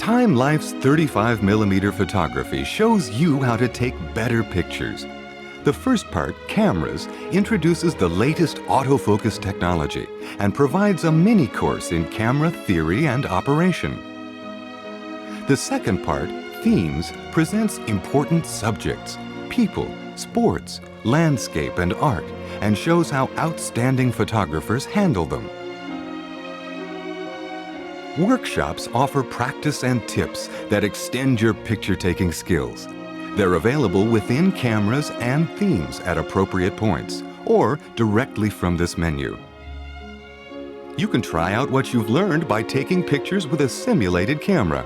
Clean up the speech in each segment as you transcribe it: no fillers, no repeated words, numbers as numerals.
Time Life's 35mm photography shows you how to take better pictures. The first part, Cameras, introduces the latest autofocus technology and provides a mini course in camera theory and operation. The second part, Themes, presents important subjects, people, sports, landscape, and art, and shows how outstanding photographers handle them. Workshops offer practice and tips that extend your picture-taking skills. They're available within Cameras and Themes at appropriate points, or directly from this menu. You can try out what you've learned by taking pictures with a simulated camera.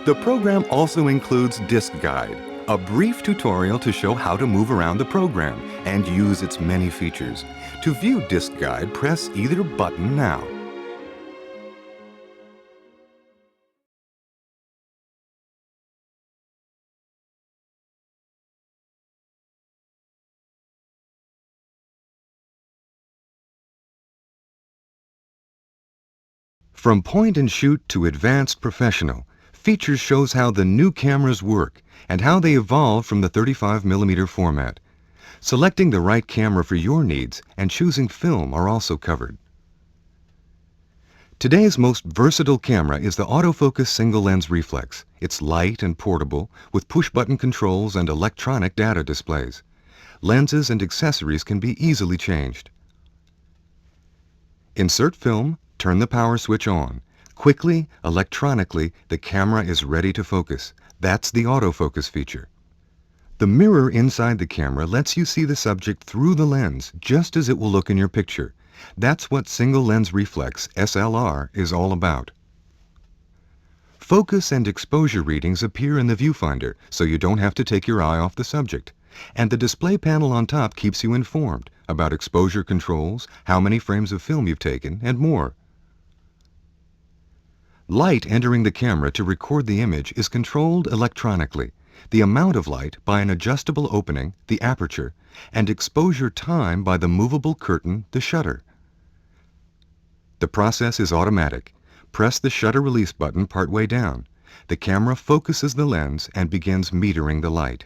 The program also includes Disc Guide, a brief tutorial to show how to move around the program and use its many features. To view Disc Guide, press either button now. From point and shoot to advanced professional, Features shows how the new cameras work and how they evolved from the 35mm format. Selecting the right camera for your needs and choosing film are also covered. Today's most versatile camera is the autofocus single lens reflex. It's light and portable with push-button controls and electronic data displays. Lenses and accessories can be easily changed. Insert film, turn the power switch on. Quickly, electronically, the camera is ready to focus. That's the autofocus feature. The mirror inside the camera lets you see the subject through the lens, just as it will look in your picture. That's what single lens reflex, SLR, is all about. Focus and exposure readings appear in the viewfinder, so you don't have to take your eye off the subject. And the display panel on top keeps you informed about exposure controls, how many frames of film you've taken, and more. Light entering the camera to record the image is controlled electronically. The amount of light by an adjustable opening, the aperture, and exposure time by the movable curtain, the shutter. The process is automatic. Press the shutter release button partway down. The camera focuses the lens and begins metering the light.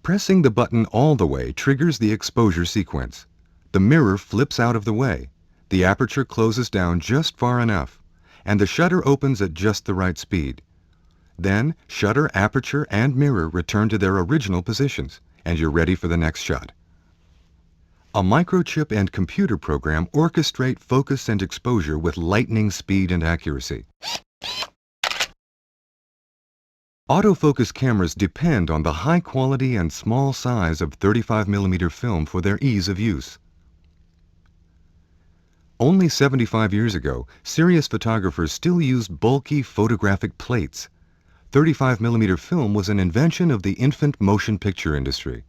Pressing the button all the way triggers the exposure sequence. The mirror flips out of the way. The aperture closes down just far enough, and the shutter opens at just the right speed. Then, shutter, aperture, and mirror return to their original positions, and you're ready for the next shot. A microchip and computer program orchestrate focus and exposure with lightning speed and accuracy. Autofocus cameras depend on the high quality and small size of 35mm film for their ease of use. Only 75 years ago, serious photographers still used bulky photographic plates. 35mm film was an invention of the infant motion picture industry.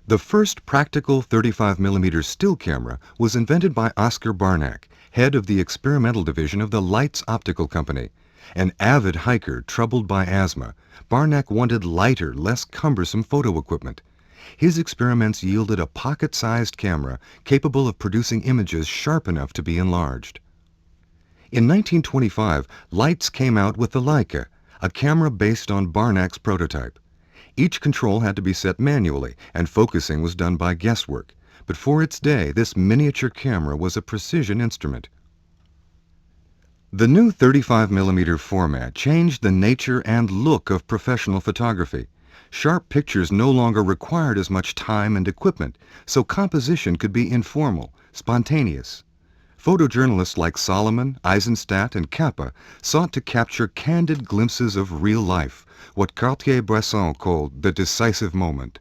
The first practical 35mm still camera was invented by Oscar Barnack, head of the experimental division of the Leitz Optical Company. An avid hiker troubled by asthma, Barnack wanted lighter, less cumbersome photo equipment. His experiments yielded a pocket-sized camera capable of producing images sharp enough to be enlarged. In 1925, Leitz came out with the Leica, a camera based on Barnack's prototype. Each control had to be set manually, and focusing was done by guesswork. But for its day, this miniature camera was a precision instrument. The new 35mm format changed the nature and look of professional photography. Sharp pictures no longer required as much time and equipment, so composition could be informal, spontaneous. Photojournalists like Solomon, Eisenstadt, and Kappa sought to capture candid glimpses of real life, what Cartier-Bresson called the decisive moment.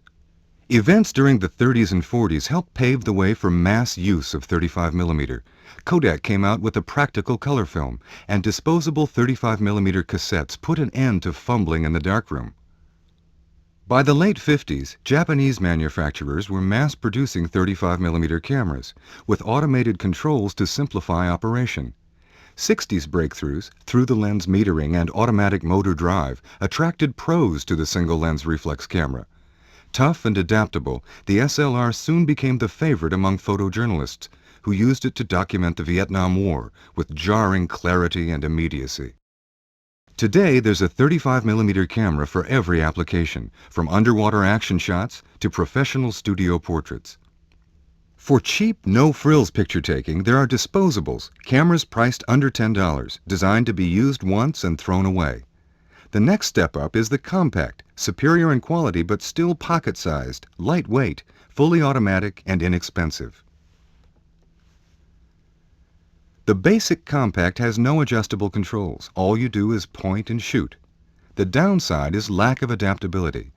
Events during the 30s and 40s helped pave the way for mass use of 35mm. Kodak came out with a practical color film, and disposable 35mm cassettes put an end to fumbling in the darkroom. By the late 50s, Japanese manufacturers were mass-producing 35mm cameras, with automated controls to simplify operation. 60s breakthroughs, through-the-lens metering and automatic motor drive, attracted pros to the single-lens reflex camera. Tough and adaptable, the SLR soon became the favorite among photojournalists, who used it to document the Vietnam War with jarring clarity and immediacy. Today, there's a 35mm camera for every application, from underwater action shots to professional studio portraits. For cheap, no-frills picture taking, there are disposables, cameras priced under $10, designed to be used once and thrown away. The next step up is the compact, superior in quality but still pocket-sized, lightweight, fully automatic, and inexpensive. The basic compact has no adjustable controls. All you do is point and shoot. The downside is lack of adaptability.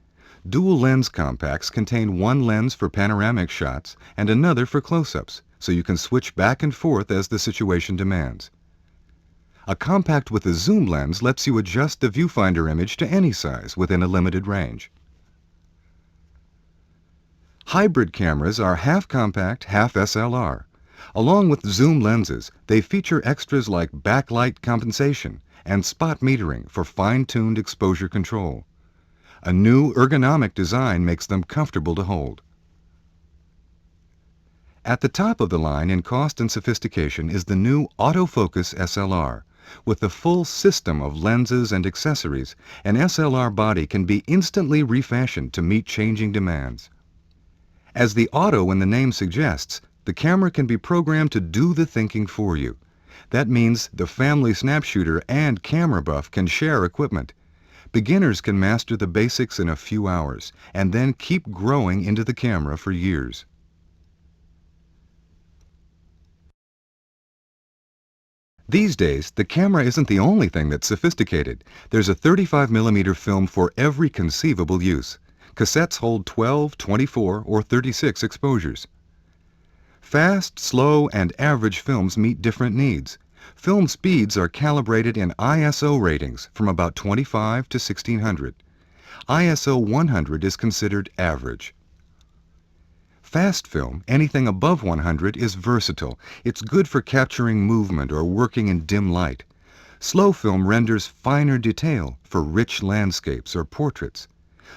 Dual lens compacts contain one lens for panoramic shots and another for close-ups, so you can switch back and forth as the situation demands. A compact with a zoom lens lets you adjust the viewfinder image to any size within a limited range. Hybrid cameras are half compact, half SLR. Along with zoom lenses, they feature extras like backlight compensation and spot metering for fine-tuned exposure control. A new ergonomic design makes them comfortable to hold. At the top of the line in cost and sophistication is the new Autofocus SLR. With the full system of lenses and accessories, an SLR body can be instantly refashioned to meet changing demands. As the auto in the name suggests, the camera can be programmed to do the thinking for you. That means the family snap shooter and camera buff can share equipment. Beginners can master the basics in a few hours and then keep growing into the camera for years. These days, the camera isn't the only thing that's sophisticated. There's a 35mm film for every conceivable use. Cassettes hold 12, 24, or 36 exposures. Fast, slow, and average films meet different needs. Film speeds are calibrated in ISO ratings from about 25 to 1600. ISO 100 is considered average. Fast film, anything above 100, is versatile. It's good for capturing movement or working in dim light. Slow film renders finer detail for rich landscapes or portraits.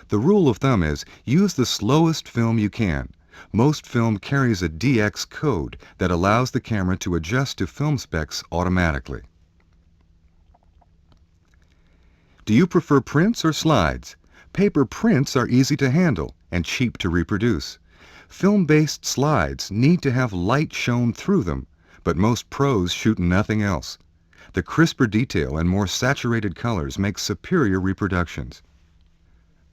The rule of thumb is use the slowest film you can. Most film carries a DX code that allows the camera to adjust to film specs automatically. Do you prefer prints or slides? Paper prints are easy to handle and cheap to reproduce. Film-based slides need to have light shown through them, but most pros shoot nothing else. The crisper detail and more saturated colors make superior reproductions.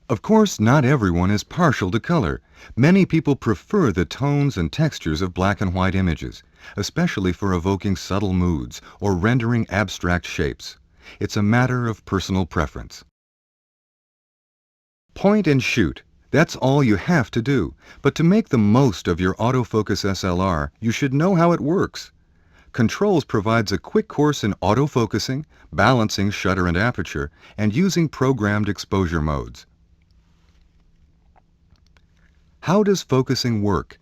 Of course, not everyone is partial to color. Many people prefer the tones and textures of black and white images, especially for evoking subtle moods or rendering abstract shapes. It's a matter of personal preference. Point and shoot. That's all you have to do. But to make the most of your autofocus SLR, you should know how it works. Controls provides a quick course in autofocusing, balancing shutter and aperture, and using programmed exposure modes. How does focusing work?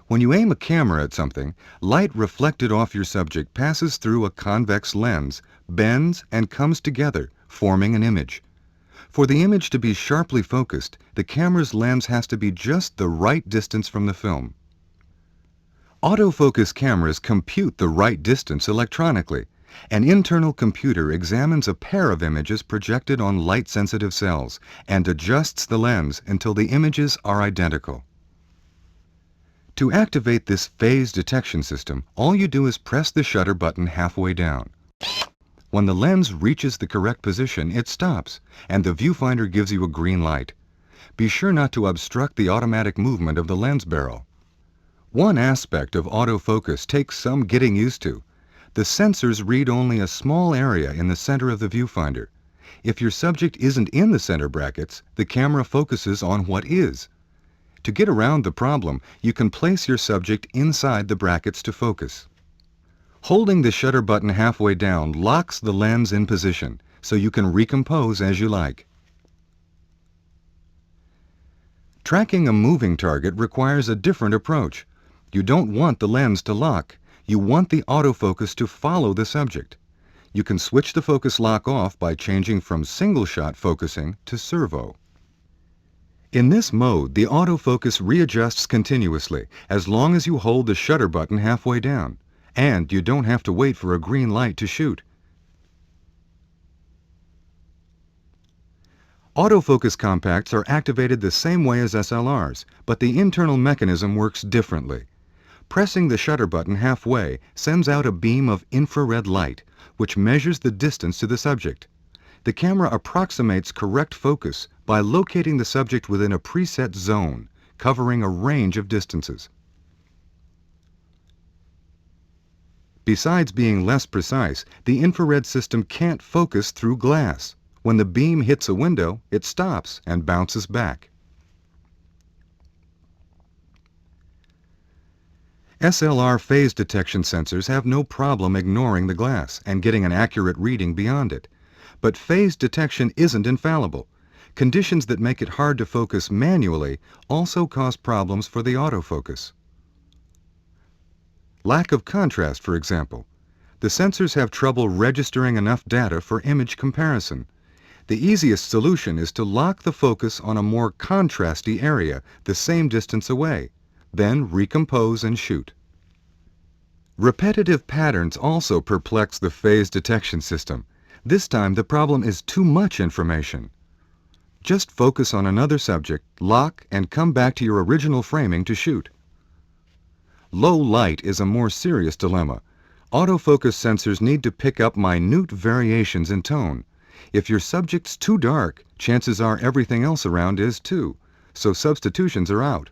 When you aim a camera at something, light reflected off your subject passes through a convex lens, bends, and comes together, forming an image. For the image to be sharply focused, the camera's lens has to be just the right distance from the film. Autofocus cameras compute the right distance electronically. An internal computer examines a pair of images projected on light-sensitive cells and adjusts the lens until the images are identical. To activate this phase detection system, all you do is press the shutter button halfway down. When the lens reaches the correct position, it stops, and the viewfinder gives you a green light. Be sure not to obstruct the automatic movement of the lens barrel. One aspect of autofocus takes some getting used to. The sensors read only a small area in the center of the viewfinder. If your subject isn't in the center brackets, the camera focuses on what is. To get around the problem, you can place your subject inside the brackets to focus. Holding the shutter button halfway down locks the lens in position, so you can recompose as you like. Tracking a moving target requires a different approach. You don't want the lens to lock. You want the autofocus to follow the subject. You can switch the focus lock off by changing from single-shot focusing to servo. In this mode, the autofocus readjusts continuously as long as you hold the shutter button halfway down, and you don't have to wait for a green light to shoot. Autofocus compacts are activated the same way as SLRs, but the internal mechanism works differently. Pressing the shutter button halfway sends out a beam of infrared light, which measures the distance to the subject. The camera approximates correct focus by locating the subject within a preset zone, covering a range of distances. Besides being less precise, the infrared system can't focus through glass. When the beam hits a window, it stops and bounces back. SLR phase detection sensors have no problem ignoring the glass and getting an accurate reading beyond it. But phase detection isn't infallible. Conditions that make it hard to focus manually also cause problems for the autofocus. Lack of contrast, for example. The sensors have trouble registering enough data for image comparison. The easiest solution is to lock the focus on a more contrasty area the same distance away, then recompose and shoot. Repetitive patterns also perplex the phase detection system. This time the problem is too much information. Just focus on another subject, lock, and come back to your original framing to shoot. Low light is a more serious dilemma. Autofocus sensors need to pick up minute variations in tone. If your subject's too dark, chances are everything else around is too, so substitutions are out.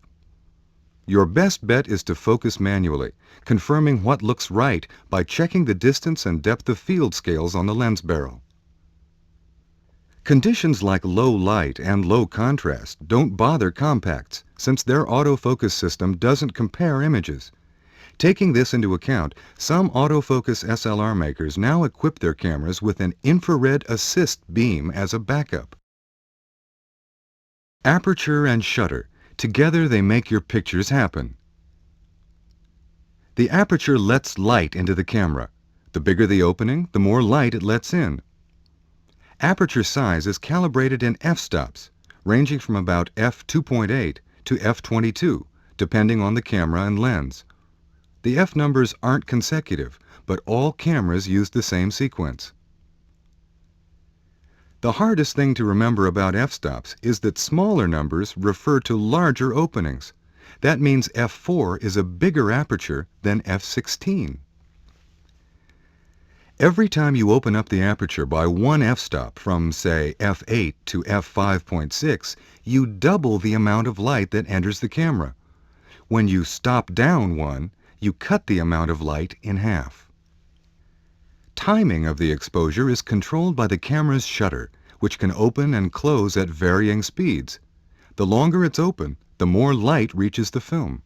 Your best bet is to focus manually, confirming what looks right by checking the distance and depth of field scales on the lens barrel. Conditions like low light and low contrast don't bother compacts, since their autofocus system doesn't compare images. Taking this into account, some autofocus SLR makers now equip their cameras with an infrared assist beam as a backup. Aperture and shutter. Together they make your pictures happen. The aperture lets light into the camera. The bigger the opening, the more light it lets in. Aperture size is calibrated in f-stops, ranging from about f2.8 to f22, depending on the camera and lens. The f numbers aren't consecutive, but all cameras use the same sequence. The hardest thing to remember about f-stops is that smaller numbers refer to larger openings. That means f4 is a bigger aperture than f16. Every time you open up the aperture by one f-stop from, say, f8 to f5.6, you double the amount of light that enters the camera. When you stop down one, you cut the amount of light in half. Timing of the exposure is controlled by the camera's shutter, which can open and close at varying speeds. The longer it's open, the more light reaches the film.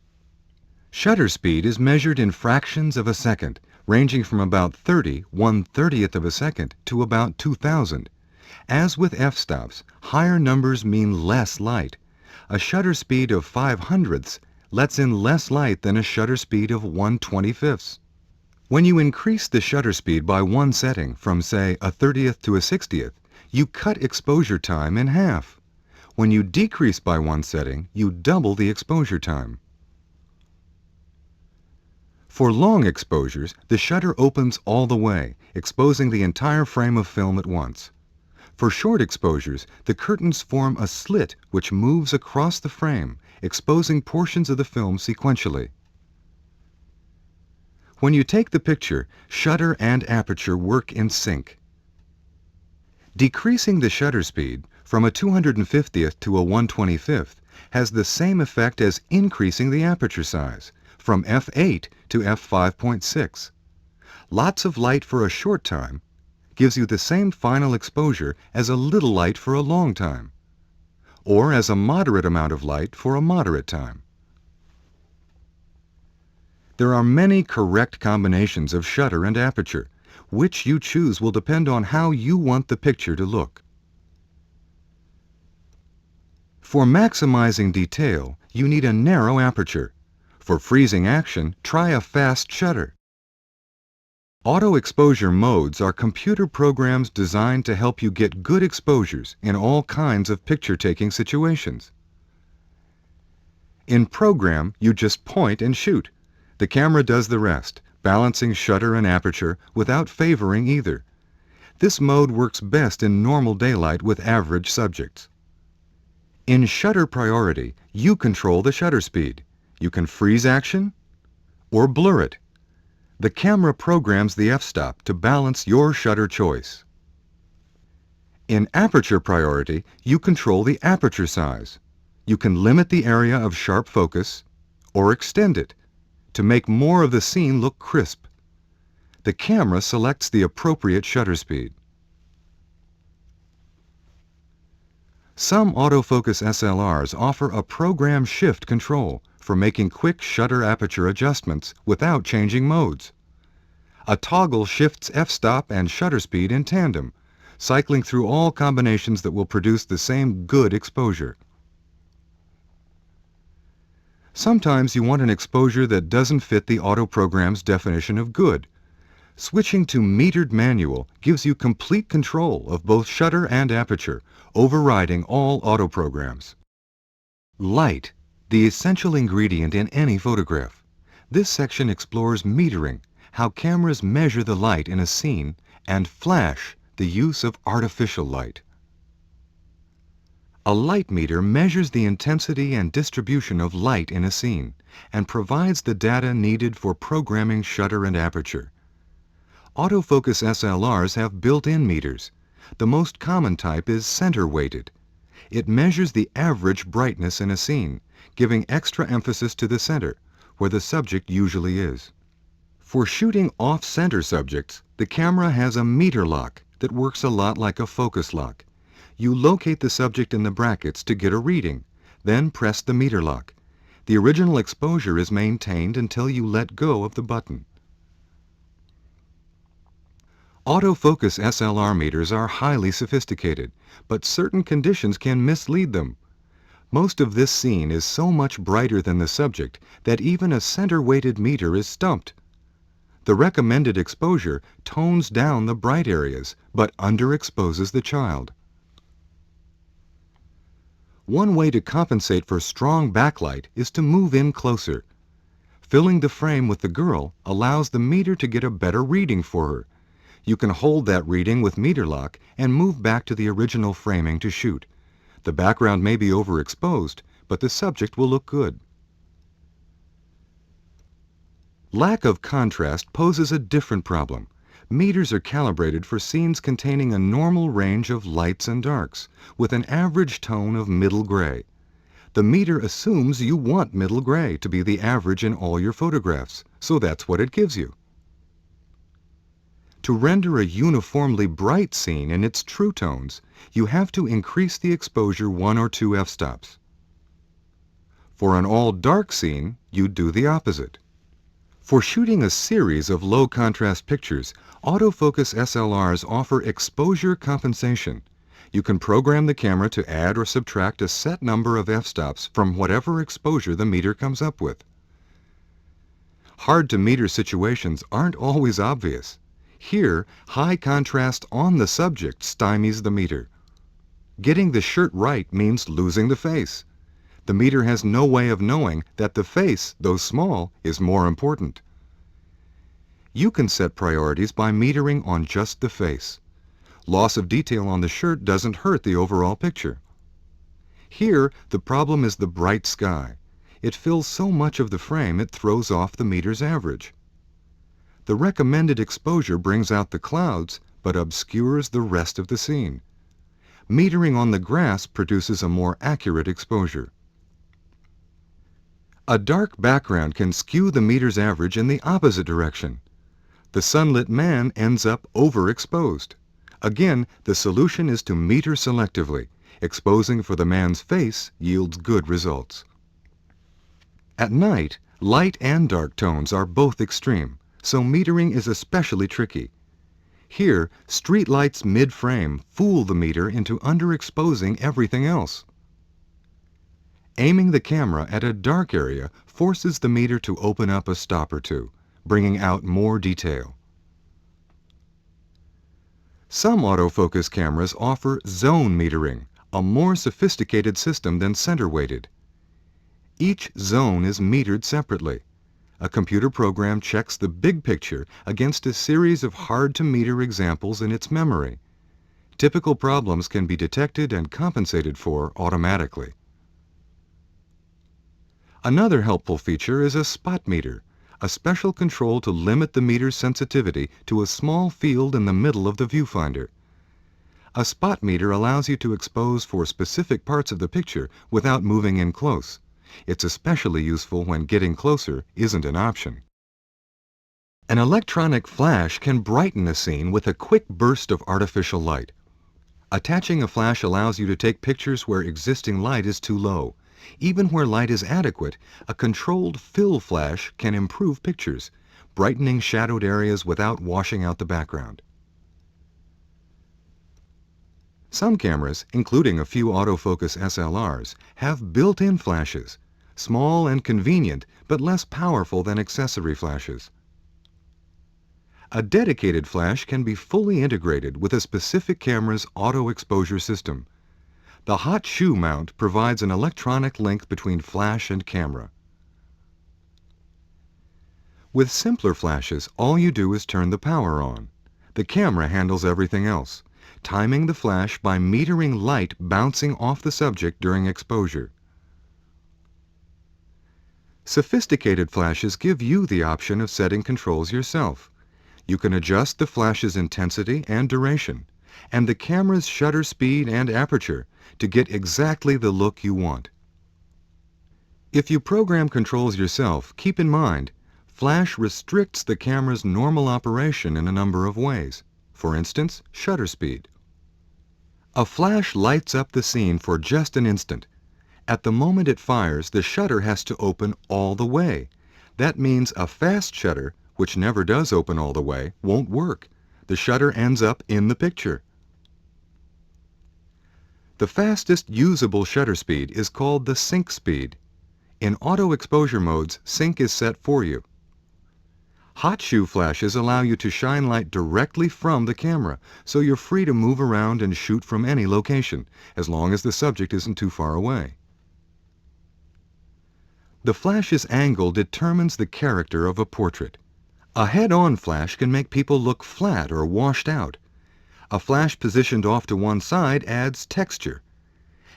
Shutter speed is measured in fractions of a second, ranging from about 1/30th of a second to about 2,000. As with f-stops, higher numbers mean less light. A shutter speed of 5/100ths lets in less light than a shutter speed of 1/25th. When you increase the shutter speed by one setting, from say a 30th to a 60th, you cut exposure time in half. When you decrease by one setting, you double the exposure time. For long exposures, the shutter opens all the way, exposing the entire frame of film at once. For short exposures, the curtains form a slit which moves across the frame, exposing portions of the film sequentially. When you take the picture, shutter and aperture work in sync. Decreasing the shutter speed from a 250th to a 1/25th has the same effect as increasing the aperture size, from f8 to f5.6. Lots of light for a short time gives you the same final exposure as a little light for a long time. or as a moderate amount of light for a moderate time. There are many correct combinations of shutter and aperture. Which you choose will depend on how you want the picture to look. For maximizing detail, you need a narrow aperture. For freezing action, try a fast shutter. Auto exposure modes are computer programs designed to help you get good exposures in all kinds of picture-taking situations. In program, you just point and shoot. The camera does the rest, balancing shutter and aperture without favoring either. This mode works best in normal daylight with average subjects. In shutter priority, you control the shutter speed. You can freeze action or blur it. The camera programs the f-stop to balance your shutter choice. In aperture priority, you control the aperture size. You can limit the area of sharp focus or extend it to make more of the scene look crisp. The camera selects the appropriate shutter speed. Some autofocus SLRs offer a program shift control for making quick shutter aperture adjustments without changing modes. A toggle shifts f-stop and shutter speed in tandem, cycling through all combinations that will produce the same good exposure. Sometimes you want an exposure that doesn't fit the auto program's definition of good. Switching to metered manual gives you complete control of both shutter and aperture, overriding all auto programs. Light, the essential ingredient in any photograph. This section explores metering, how cameras measure the light in a scene, and flash, the use of artificial light. A light meter measures the intensity and distribution of light in a scene and provides the data needed for programming shutter and aperture. Autofocus SLRs have built-in meters. The most common type is center-weighted. It measures the average brightness in a scene, giving extra emphasis to the center, where the subject usually is. For shooting off-center subjects, the camera has a meter lock that works a lot like a focus lock. You locate the subject in the brackets to get a reading, then press the meter lock. The original exposure is maintained until you let go of the button. Autofocus SLR meters are highly sophisticated, but certain conditions can mislead them. Most of this scene is so much brighter than the subject that even a center-weighted meter is stumped. The recommended exposure tones down the bright areas, but underexposes the child. One way to compensate for strong backlight is to move in closer. Filling the frame with the girl allows the meter to get a better reading for her. You can hold that reading with meter lock and move back to the original framing to shoot. The background may be overexposed, but the subject will look good. Lack of contrast poses a different problem. Meters are calibrated for scenes containing a normal range of lights and darks, with an average tone of middle gray. The meter assumes you want middle gray to be the average in all your photographs, so that's what it gives you. To render a uniformly bright scene in its true tones, you have to increase the exposure 1 or 2 f-stops. For an all-dark scene, you'd do the opposite. For shooting a series of low-contrast pictures, autofocus SLRs offer exposure compensation. You can program the camera to add or subtract a set number of f-stops from whatever exposure the meter comes up with. Hard-to-meter situations aren't always obvious. Here, high contrast on the subject stymies the meter. Getting the shirt right means losing the face. The meter has no way of knowing that the face, though small, is more important. You can set priorities by metering on just the face. Loss of detail on the shirt doesn't hurt the overall picture. Here, the problem is the bright sky. It fills so much of the frame it throws off the meter's average. The recommended exposure brings out the clouds, but obscures the rest of the scene. Metering on the grass produces a more accurate exposure. A dark background can skew the meter's average in the opposite direction. The sunlit man ends up overexposed. Again, the solution is to meter selectively. Exposing for the man's face yields good results. At night, light and dark tones are both extreme, so metering is especially tricky. Here, street lights mid-frame fool the meter into underexposing everything else. Aiming the camera at a dark area forces the meter to open up a stop or two, bringing out more detail. Some autofocus cameras offer zone metering, a more sophisticated system than center-weighted. Each zone is metered separately. A computer program checks the big picture against a series of hard-to-meter examples in its memory. Typical problems can be detected and compensated for automatically. Another helpful feature is a spot meter, a special control to limit the meter's sensitivity to a small field in the middle of the viewfinder. A spot meter allows you to expose for specific parts of the picture without moving in close. It's especially useful when getting closer isn't an option. An electronic flash can brighten a scene with a quick burst of artificial light. Attaching a flash allows you to take pictures where existing light is too low. Even where light is adequate, a controlled fill flash can improve pictures, brightening shadowed areas without washing out the background. Some cameras, including a few autofocus SLRs, have built-in flashes, small and convenient, but less powerful than accessory flashes. A dedicated flash can be fully integrated with a specific camera's auto exposure system. The hot shoe mount provides an electronic link between flash and camera. With simpler flashes, all you do is turn the power on. The camera handles everything else, timing the flash by metering light bouncing off the subject during exposure. Sophisticated flashes give you the option of setting controls yourself. You can adjust the flash's intensity and duration, and the camera's shutter speed and aperture to get exactly the look you want. If you program controls yourself, keep in mind, flash restricts the camera's normal operation in a number of ways. For instance, shutter speed. A flash lights up the scene for just an instant. At the moment it fires, the shutter has to open all the way. That means a fast shutter, which never does open all the way, won't work. The shutter ends up in the picture. The fastest usable shutter speed is called the sync speed. In auto exposure modes, sync is set for you. Hot shoe flashes allow you to shine light directly from the camera, so you're free to move around and shoot from any location, as long as the subject isn't too far away. The flash's angle determines the character of a portrait. A head-on flash can make people look flat or washed out. A flash positioned off to one side adds texture.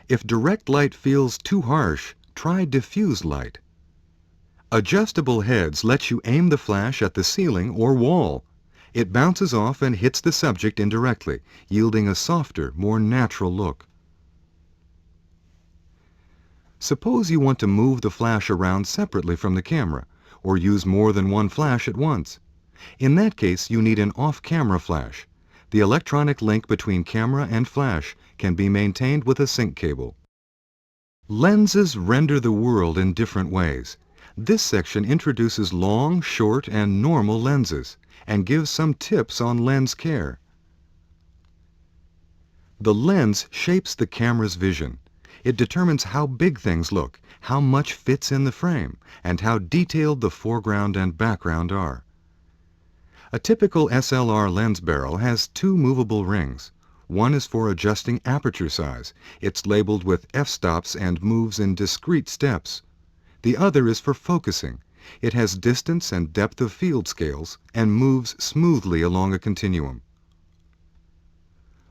If direct light feels too harsh, try diffuse light. Adjustable heads let you aim the flash at the ceiling or wall. It bounces off and hits the subject indirectly, yielding a softer, more natural look. Suppose you want to move the flash around separately from the camera, or use more than one flash at once. In that case, you need an off-camera flash. The electronic link between camera and flash can be maintained with a sync cable. Lenses render the world in different ways. This section introduces long, short, and normal lenses, and gives some tips on lens care. The lens shapes the camera's vision. It determines how big things look, how much fits in the frame, and how detailed the foreground and background are. A typical SLR lens barrel has two movable rings. One is for adjusting aperture size. It's labeled with f-stops and moves in discrete steps. The other is for focusing. It has distance and depth of field scales and moves smoothly along a continuum.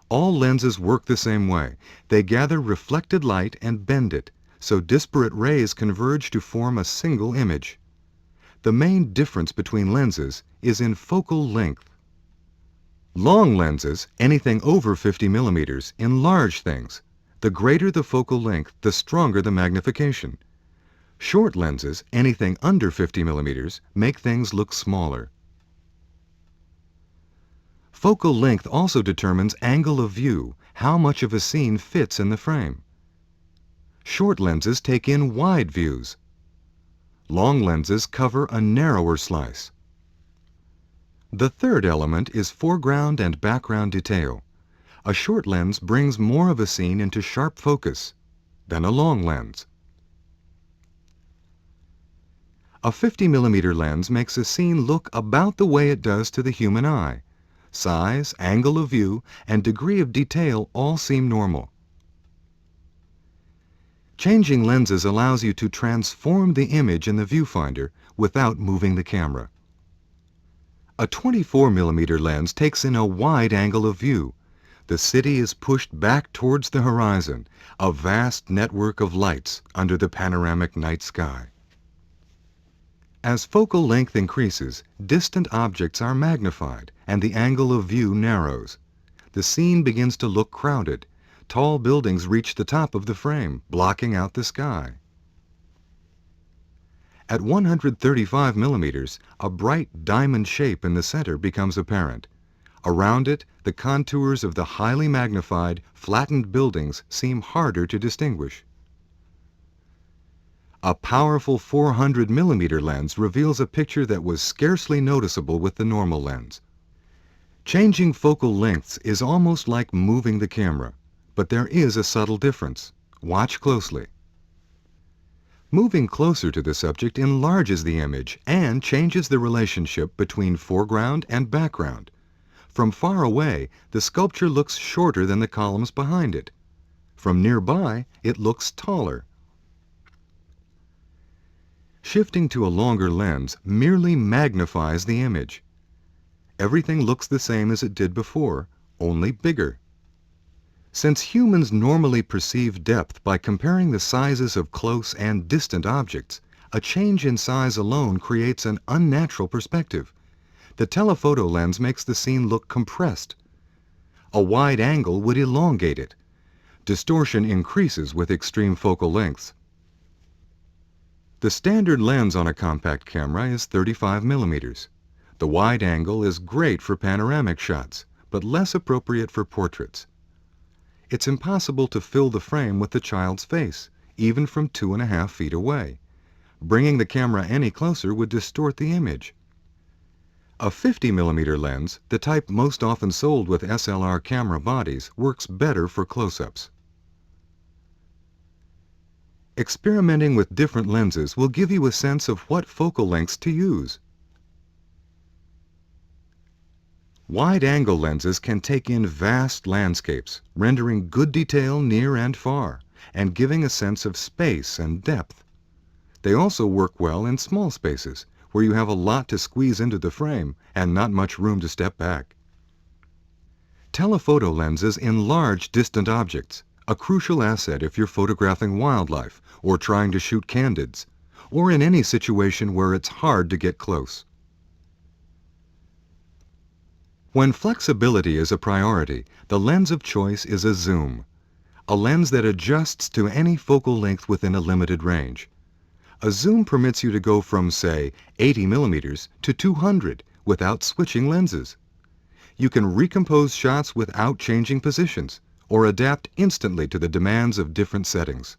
All lenses work the same way. They gather reflected light and bend it, so disparate rays converge to form a single image. The main difference between lenses is in focal length. Long lenses, anything over 50 millimeters, enlarge things. The greater the focal length, the stronger the magnification. Short lenses, anything under 50 millimeters, make things look smaller. Focal length also determines angle of view, how much of a scene fits in the frame. Short lenses take in wide views. Long lenses cover a narrower slice. The third element is foreground and background detail. A short lens brings more of a scene into sharp focus than a long lens. A 50mm lens makes a scene look about the way it does to the human eye. Size, angle of view, and degree of detail all seem normal. Changing lenses allows you to transform the image in the viewfinder without moving the camera. A 24mm lens takes in a wide angle of view. The city is pushed back towards the horizon, a vast network of lights under the panoramic night sky. As focal length increases, distant objects are magnified and the angle of view narrows. The scene begins to look crowded. Tall buildings reach the top of the frame, blocking out the sky. At 135mm, a bright diamond shape in the center becomes apparent. Around it, the contours of the highly magnified, flattened buildings seem harder to distinguish. A powerful 400mm lens reveals a picture that was scarcely noticeable with the normal lens. Changing focal lengths is almost like moving the camera, but there is a subtle difference. Watch closely. Moving closer to the subject enlarges the image and changes the relationship between foreground and background. From far away, the sculpture looks shorter than the columns behind it. From nearby, it looks taller. Shifting to a longer lens merely magnifies the image. Everything looks the same as it did before, only bigger. Since humans normally perceive depth by comparing the sizes of close and distant objects, a change in size alone creates an unnatural perspective. The telephoto lens makes the scene look compressed. A wide angle would elongate it. Distortion increases with extreme focal lengths. The standard lens on a compact camera is 35mm. The wide angle is great for panoramic shots, but less appropriate for portraits. It's impossible to fill the frame with the child's face, even from 2.5 feet away. Bringing the camera any closer would distort the image. A 50mm lens, the type most often sold with SLR camera bodies, works better for close-ups. Experimenting with different lenses will give you a sense of what focal lengths to use. Wide-angle lenses can take in vast landscapes, rendering good detail near and far, and giving a sense of space and depth. They also work well in small spaces, where you have a lot to squeeze into the frame and not much room to step back. Telephoto lenses enlarge distant objects, a crucial asset if you're photographing wildlife or trying to shoot candids, or in any situation where it's hard to get close. When flexibility is a priority, the lens of choice is a zoom, a lens that adjusts to any focal length within a limited range. A zoom permits you to go from, say, 80mm to 200 without switching lenses. You can recompose shots without changing positions, or adapt instantly to the demands of different settings.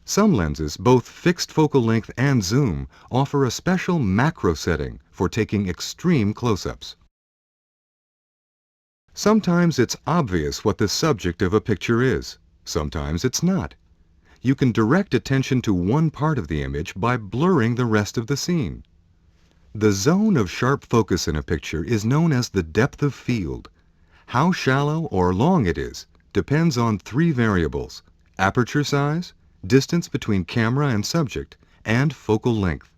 Some lenses, both fixed focal length and zoom, offer a special macro setting for taking extreme close-ups. Sometimes it's obvious what the subject of a picture is. Sometimes it's not. You can direct attention to one part of the image by blurring the rest of the scene. The zone of sharp focus in a picture is known as the depth of field. How shallow or long it is depends on 3 variables: aperture size, distance between camera and subject, and focal length.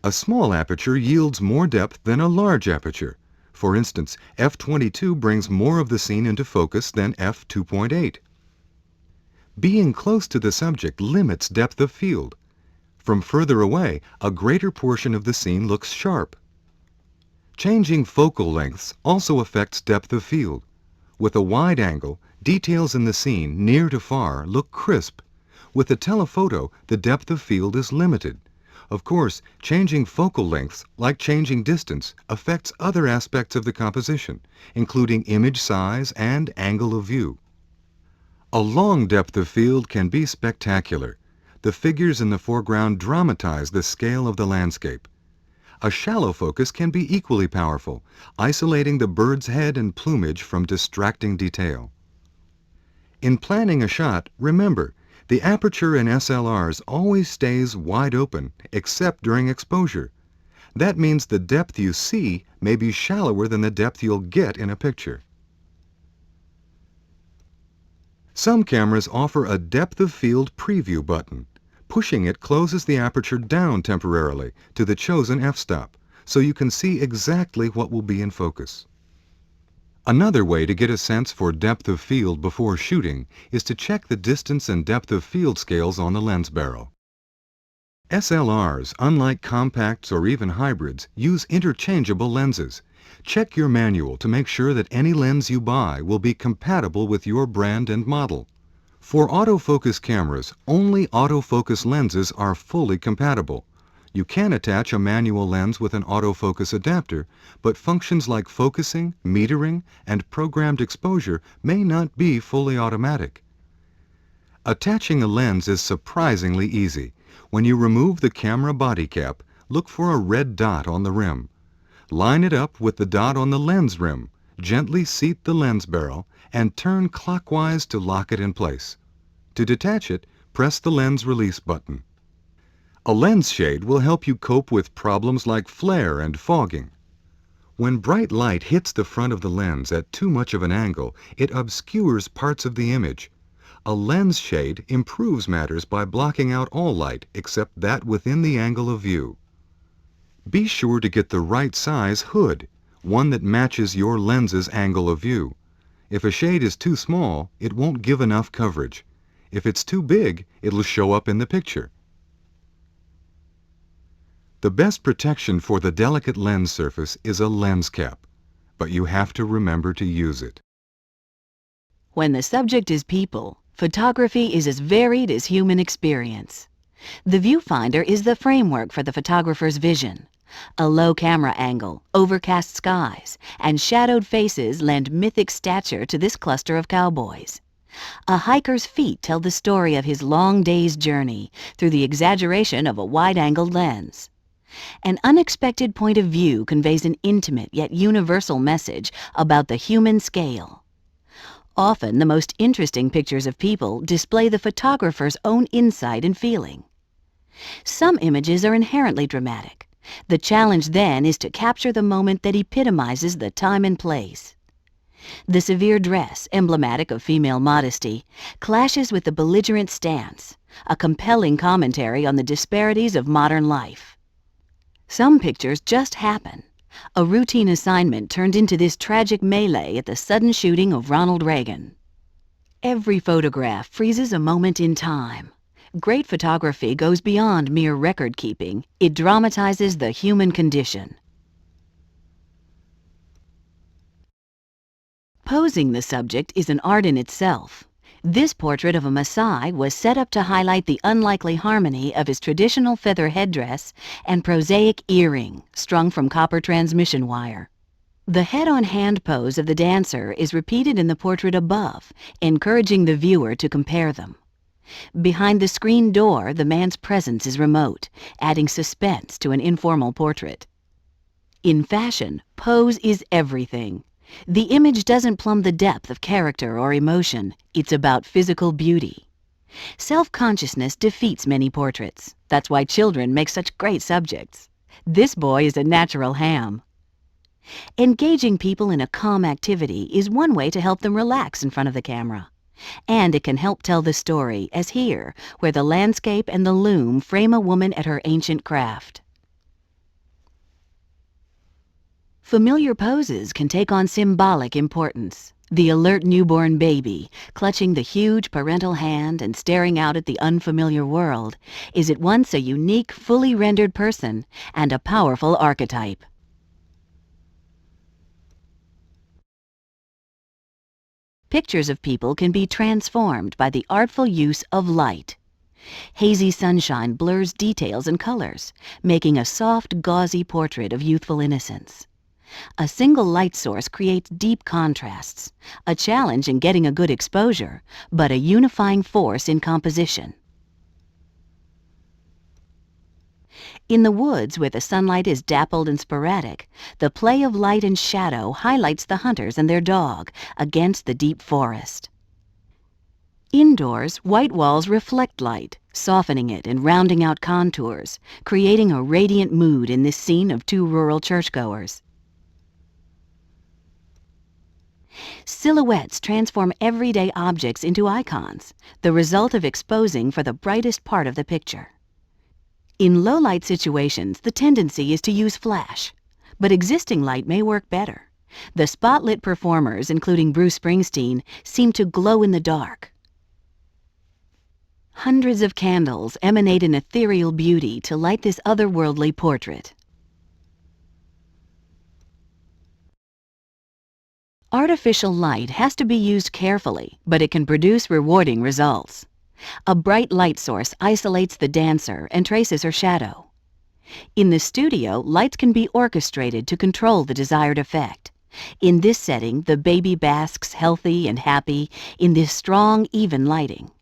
A small aperture yields more depth than a large aperture. For instance, f/22 brings more of the scene into focus than f/2.8. Being close to the subject limits depth of field. From further away, a greater portion of the scene looks sharp. Changing focal lengths also affects depth of field. With a wide angle, details in the scene, near to far, look crisp. With a telephoto, the depth of field is limited. Of course, changing focal lengths, like changing distance, affects other aspects of the composition, including image size and angle of view. A long depth of field can be spectacular. The figures in the foreground dramatize the scale of the landscape. A shallow focus can be equally powerful, isolating the bird's head and plumage from distracting detail. In planning a shot, remember, the aperture in SLRs always stays wide open, except during exposure. That means the depth you see may be shallower than the depth you'll get in a picture. Some cameras offer a depth of field preview button. Pushing it closes the aperture down temporarily to the chosen f-stop, so you can see exactly what will be in focus. Another way to get a sense for depth of field before shooting is to check the distance and depth of field scales on the lens barrel. SLRs, unlike compacts or even hybrids, use interchangeable lenses. Check your manual to make sure that any lens you buy will be compatible with your brand and model. For autofocus cameras, only autofocus lenses are fully compatible. You can attach a manual lens with an autofocus adapter, but functions like focusing, metering, and programmed exposure may not be fully automatic. Attaching a lens is surprisingly easy. When you remove the camera body cap, look for a red dot on the rim. Line it up with the dot on the lens rim, gently seat the lens barrel, and turn clockwise to lock it in place. To detach it, press the lens release button. A lens shade will help you cope with problems like flare and fogging. When bright light hits the front of the lens at too much of an angle, it obscures parts of the image. A lens shade improves matters by blocking out all light except that within the angle of view. Be sure to get the right size hood, one that matches your lens's angle of view. If a shade is too small, it won't give enough coverage. If it's too big, it'll show up in the picture. The best protection for the delicate lens surface is a lens cap, but you have to remember to use it. When the subject is people, photography is as varied as human experience. The viewfinder is the framework for the photographer's vision. A low camera angle, overcast skies, and shadowed faces lend mythic stature to this cluster of cowboys. A hiker's feet tell the story of his long day's journey through the exaggeration of a wide-angled lens. An unexpected point of view conveys an intimate yet universal message about the human scale. Often, the most interesting pictures of people display the photographer's own insight and feeling. Some images are inherently dramatic. The challenge then is to capture the moment that epitomizes the time and place. The severe dress, emblematic of female modesty, clashes with the belligerent stance, a compelling commentary on the disparities of modern life. Some pictures just happen. A routine assignment turned into this tragic melee at the sudden shooting of Ronald Reagan. Every photograph freezes a moment in time. Great photography goes beyond mere record keeping. It dramatizes the human condition. Posing the subject is an art in itself. This portrait of a Maasai was set up to highlight the unlikely harmony of his traditional feather headdress and prosaic earring strung from copper transmission wire. The head-on-hand pose of the dancer is repeated in the portrait above, encouraging the viewer to compare them. Behind the screen door, the man's presence is remote, adding suspense to an informal portrait. In fashion, pose is everything. The image doesn't plumb the depth of character or emotion. It's about physical beauty. Self-consciousness defeats many portraits. That's why children make such great subjects. This boy is a natural ham. Engaging people in a calm activity is one way to help them relax in front of the camera. And it can help tell the story, as here, where the landscape and the loom frame a woman at her ancient craft. Familiar poses can take on symbolic importance. The alert newborn baby, clutching the huge parental hand and staring out at the unfamiliar world, is at once a unique, fully rendered person and a powerful archetype. Pictures of people can be transformed by the artful use of light. Hazy sunshine blurs details and colors, making a soft, gauzy portrait of youthful innocence. A single light source creates deep contrasts, a challenge in getting a good exposure, but a unifying force in composition. In the woods, where the sunlight is dappled and sporadic, the play of light and shadow highlights the hunters and their dog against the deep forest. Indoors, white walls reflect light, softening it and rounding out contours, creating a radiant mood in this scene of two rural churchgoers. Silhouettes transform everyday objects into icons, the result of exposing for the brightest part of the picture. In low-light situations, the tendency is to use flash, but existing light may work better. The spotlit performers, including Bruce Springsteen, seem to glow in the dark. Hundreds of candles emanate an ethereal beauty to light this otherworldly portrait. Artificial light has to be used carefully, but it can produce rewarding results. A bright light source isolates the dancer and traces her shadow. In the studio, lights can be orchestrated to control the desired effect. In this setting, the baby basks healthy and happy in this strong, even lighting.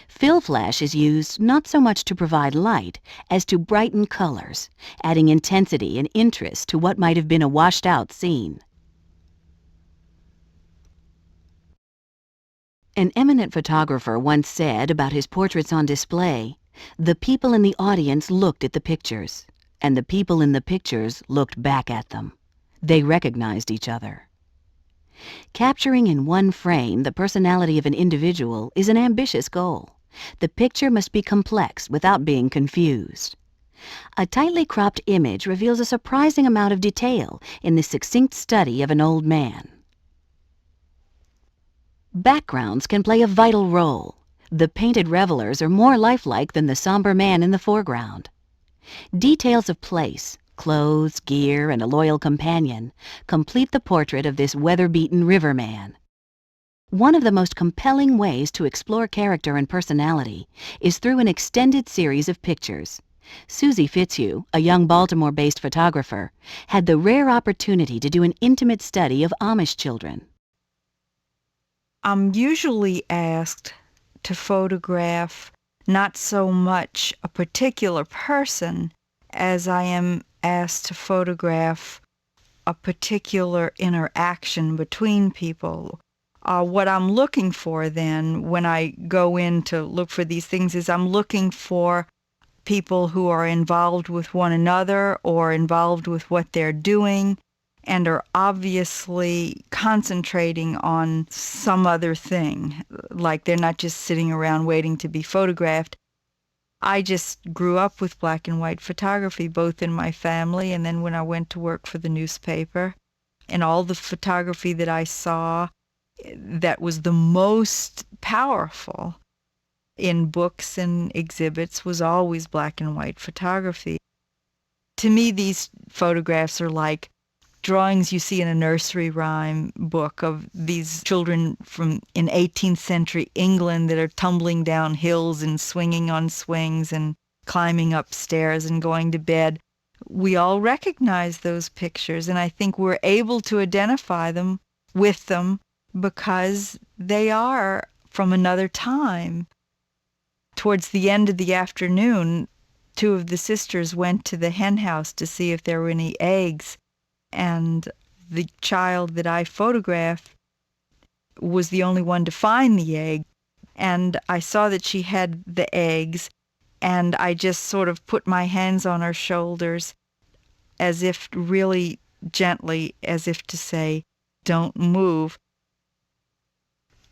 Fill flash is used not so much to provide light as to brighten colors, adding intensity and interest to what might have been a washed-out scene. An eminent photographer once said about his portraits on display, "The people in the audience looked at the pictures, and the people in the pictures looked back at them. They recognized each other." Capturing in one frame the personality of an individual is an ambitious goal. The picture must be complex without being confused. A tightly cropped image reveals a surprising amount of detail in the succinct study of an old man. Backgrounds can play a vital role. The painted revelers are more lifelike than the somber man in the foreground. Details of place, clothes, gear, and a loyal companion complete the portrait of this weather-beaten riverman. One of the most compelling ways to explore character and personality is through an extended series of pictures. Susie Fitzhugh, a young Baltimore-based photographer, had the rare opportunity to do an intimate study of Amish children. I'm usually asked to photograph not so much a particular person as I am asked to photograph a particular interaction between people. What I'm looking for then when I go in to look for these things is I'm looking for people who are involved with one another or involved with what they're doing and are obviously concentrating on some other thing, like they're not just sitting around waiting to be photographed. I just grew up with black and white photography, both in my family and then when I went to work for the newspaper. And all the photography that I saw that was the most powerful in books and exhibits was always black and white photography. To me, these photographs are like drawings you see in a nursery rhyme book of these children from in 18th century England that are tumbling down hills and swinging on swings and climbing up stairs and going to bed. We all recognize those pictures, and I think we're able to identify them with them because they are from another time. Towards the end of the afternoon, two of the sisters went to the hen house to see if there were any eggs, and the child that I photographed was the only one to find the egg. And I saw that she had the eggs, and I just sort of put my hands on her shoulders as if really gently, as if to say, "Don't move."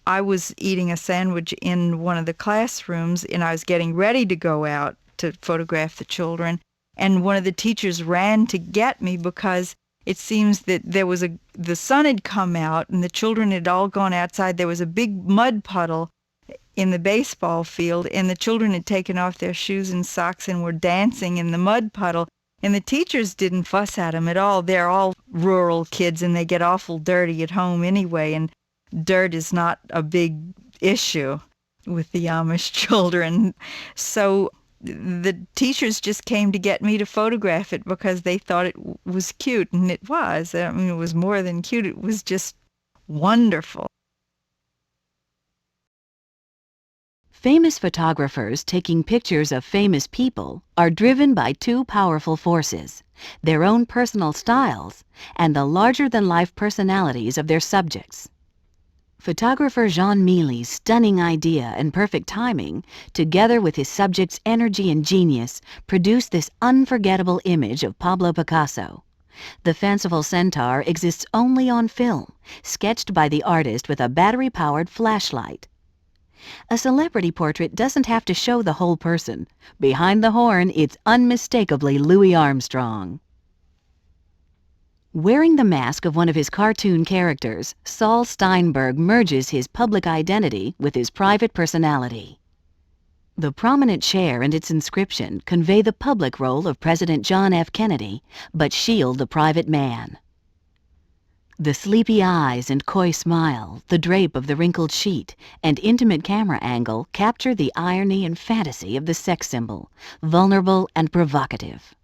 I was eating a sandwich in one of the classrooms, and I was getting ready to go out to photograph the children, and one of the teachers ran to get me because it seems that the sun had come out and the children had all gone outside. There was a big mud puddle in the baseball field, and the children had taken off their shoes and socks and were dancing in the mud puddle. And the teachers didn't fuss at them at all. They're all rural kids, and they get awful dirty at home anyway, and dirt is not a big issue. with the Amish children. So the teachers just came to get me to photograph it because they thought it was cute, and it was. I mean, it was more than cute. It was just wonderful. Famous photographers taking pictures of famous people are driven by two powerful forces: their own personal styles and the larger-than-life personalities of their subjects. Photographer Jean Mille's stunning idea and perfect timing, together with his subject's energy and genius, produced this unforgettable image of Pablo Picasso. The fanciful centaur exists only on film, sketched by the artist with a battery-powered flashlight. A celebrity portrait doesn't have to show the whole person. Behind the horn, it's unmistakably Louis Armstrong. Wearing the mask of one of his cartoon characters, Saul Steinberg merges his public identity with his private personality. The prominent chair and its inscription convey the public role of President John F. Kennedy, but shield the private man. The sleepy eyes and coy smile, the drape of the wrinkled sheet, and intimate camera angle capture the irony and fantasy of the sex symbol, vulnerable and provocative.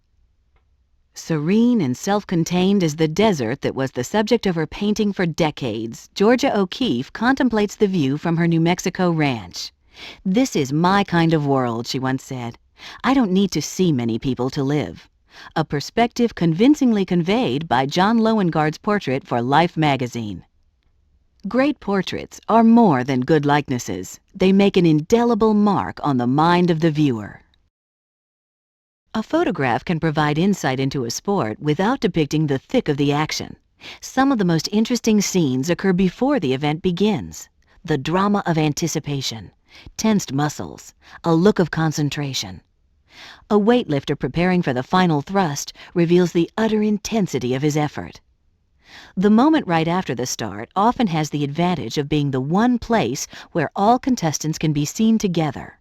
Serene and self-contained as the desert that was the subject of her painting for decades, Georgia O'Keeffe contemplates the view from her New Mexico ranch. "This is my kind of world," she once said. "I don't need to see many people to live." A perspective convincingly conveyed by John Lowengar's portrait for Life magazine. Great portraits are more than good likenesses. They make an indelible mark on the mind of the viewer. A photograph can provide insight into a sport without depicting the thick of the action. Some of the most interesting scenes occur before the event begins. The drama of anticipation, tensed muscles, a look of concentration. A weightlifter preparing for the final thrust reveals the utter intensity of his effort. The moment right after the start often has the advantage of being the one place where all contestants can be seen together.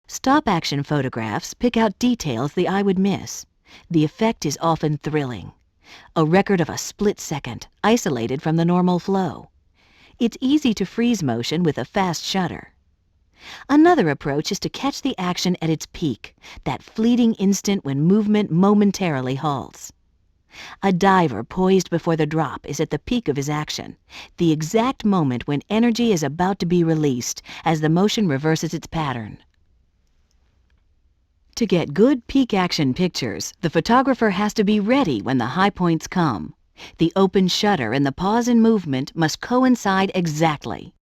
Stop-action photographs pick out details the eye would miss. The effect is often thrilling. A record of a split second, isolated from the normal flow. It's easy to freeze motion with a fast shutter. Another approach is to catch the action at its peak, that fleeting instant when movement momentarily halts. A diver poised before the drop is at the peak of his action, the exact moment when energy is about to be released as the motion reverses its pattern. To get good peak action pictures, the photographer has to be ready when the high points come. The open shutter and the pause in movement must coincide exactly.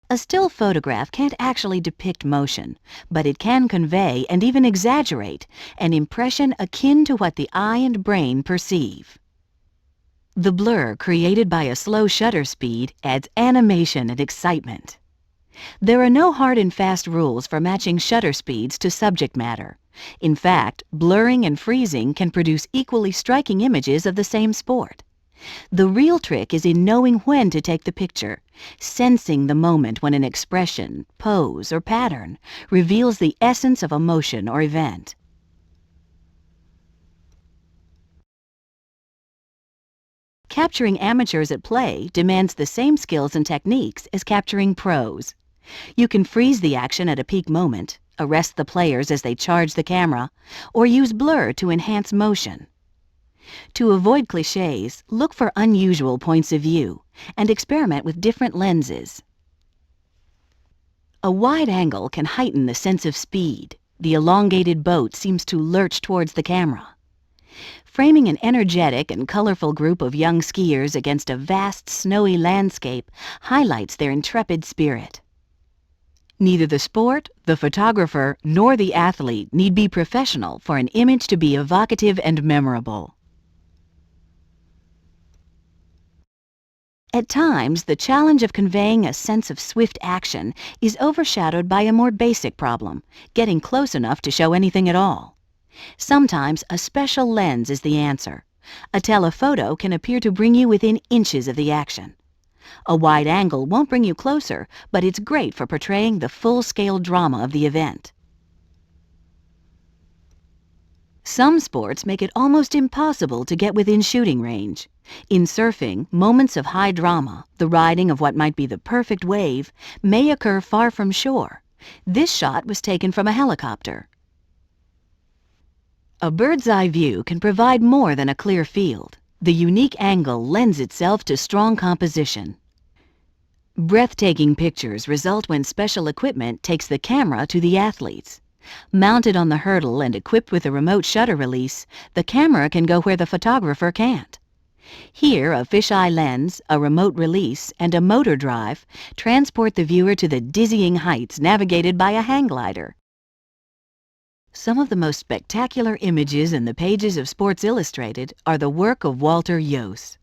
A still photograph can't actually depict motion, but it can convey and even exaggerate an impression akin to what the eye and brain perceive. The blur created by a slow shutter speed adds animation and excitement. There are no hard and fast rules for matching shutter speeds to subject matter. In fact, blurring and freezing can produce equally striking images of the same sport. The real trick is in knowing when to take the picture, sensing the moment when an expression, pose, or pattern reveals the essence of a motion or event. Capturing amateurs at play demands the same skills and techniques as capturing pros. You can freeze the action at a peak moment, arrest the players as they charge the camera, or use blur to enhance motion. To avoid cliches, look for unusual points of view and experiment with different lenses. A wide angle can heighten the sense of speed. The elongated boat seems to lurch towards the camera. Framing an energetic and colorful group of young skiers against a vast, snowy landscape highlights their intrepid spirit. Neither the sport, the photographer, nor the athlete need be professional for an image to be evocative and memorable. At times, the challenge of conveying a sense of swift action is overshadowed by a more basic problem, getting close enough to show anything at all. Sometimes a special lens is the answer. A telephoto can appear to bring you within inches of the action. A wide angle won't bring you closer, but it's great for portraying the full-scale drama of the event. Some sports make it almost impossible to get within shooting range. In surfing, moments of high drama, the riding of what might be the perfect wave, may occur far from shore. This shot was taken from a helicopter. A bird's eye view can provide more than a clear field. The unique angle lends itself to strong composition. Breathtaking pictures result when special equipment takes the camera to the athletes. Mounted on the hurdle and equipped with a remote shutter release, the camera can go where the photographer can't. Here, a fisheye lens, a remote release, and a motor drive transport the viewer to the dizzying heights navigated by a hang glider. Some of the most spectacular images in the pages of Sports Illustrated are the work of Walter Jooss.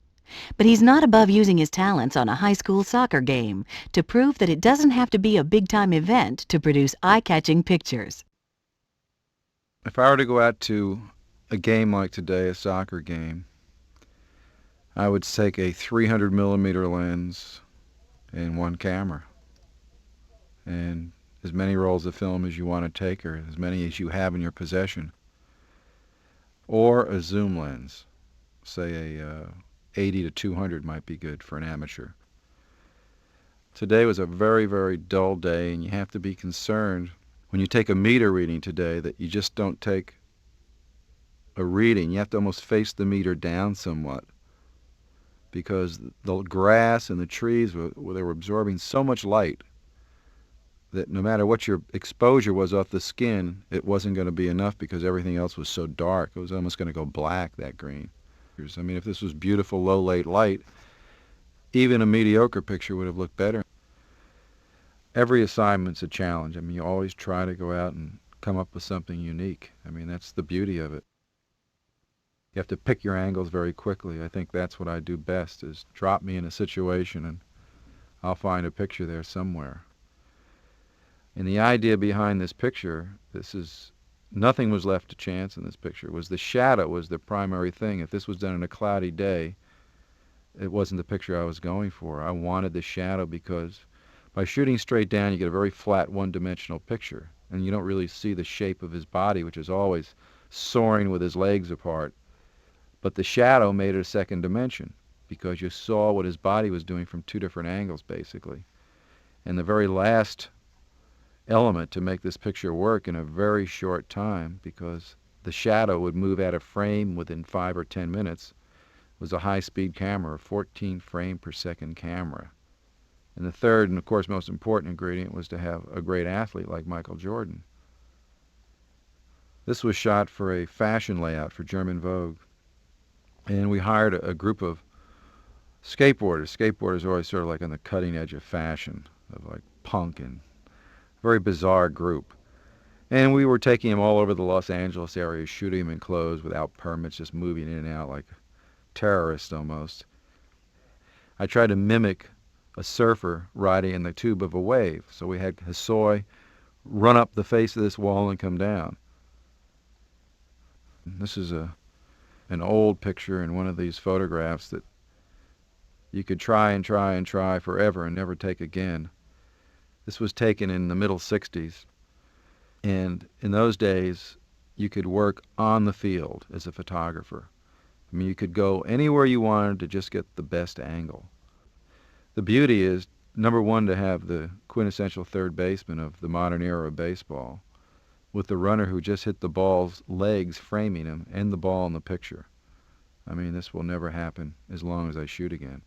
But he's not above using his talents on a high school soccer game to prove that it doesn't have to be a big-time event to produce eye-catching pictures. If I were to go out to a game like today, a soccer game, I would take a 300 millimeter lens and one camera, and as many rolls of film as you want to take, or as many as you have in your possession, or a zoom lens, say a 80 to 200 might be good for an amateur. Today was a very, very dull day, and you have to be concerned when you take a meter reading today that you just don't take a reading. You have to almost face the meter down somewhat, because the grass and the trees, they were absorbing so much light that no matter what your exposure was off the skin, it wasn't going to be enough because everything else was so dark. It was almost going to go black, that green. I mean, if this was beautiful low late light, even a mediocre picture would have looked better. Every assignment's a challenge. I mean, you always try to go out and come up with something unique. I mean, that's the beauty of it. You have to pick your angles very quickly. I think that's what I do best, is drop me in a situation and I'll find a picture there somewhere. And the idea behind this picture, nothing was left to chance in this picture. Was the shadow was the primary thing. If this was done on a cloudy day, it wasn't the picture I was going for. I wanted the shadow because by shooting straight down, you get a very flat one-dimensional picture, and you don't really see the shape of his body, which is always soaring with his legs apart. But the shadow made it a second dimension because you saw what his body was doing from two different angles, basically. And the very last element to make this picture work in a very short time, because the shadow would move out of frame within 5 or 10 minutes, was a high-speed camera, a 14 frame per second camera. And the third, and of course most important ingredient, was to have a great athlete like Michael Jordan. This was shot for a fashion layout for German Vogue. And we hired a group of skateboarders. Skateboarders are always sort of like on the cutting edge of fashion, of like punk, and very bizarre group. And we were taking them all over the Los Angeles area, shooting them in clothes without permits, just moving in and out like terrorists almost. I tried to mimic a surfer riding in the tube of a wave. So we had Hosoi run up the face of this wall and come down. This is an old picture in one of these photographs that you could try and try and try forever and never take again. This was taken in the middle 60s, and in those days you could work on the field as a photographer. I mean, you could go anywhere you wanted to just get the best angle. The beauty is, number one, to have the quintessential third baseman of the modern era of baseball, with the runner who just hit the ball's legs framing him and the ball in the picture. I mean, this will never happen as long as I shoot again.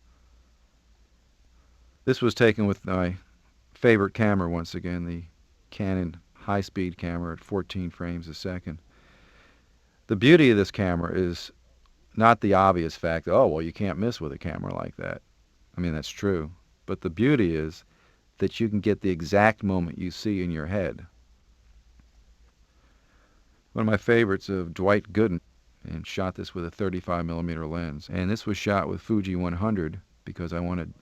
This was taken with my favorite camera once again, the Canon high-speed camera at 14 frames a second. The beauty of this camera is not the obvious fact that, oh, well, you can't miss with a camera like that. I mean, that's true. But the beauty is that you can get the exact moment you see in your head. One of my favorites of Dwight Gooden, and shot this with a 35 millimeter lens. And this was shot with Fuji 100 because I wanted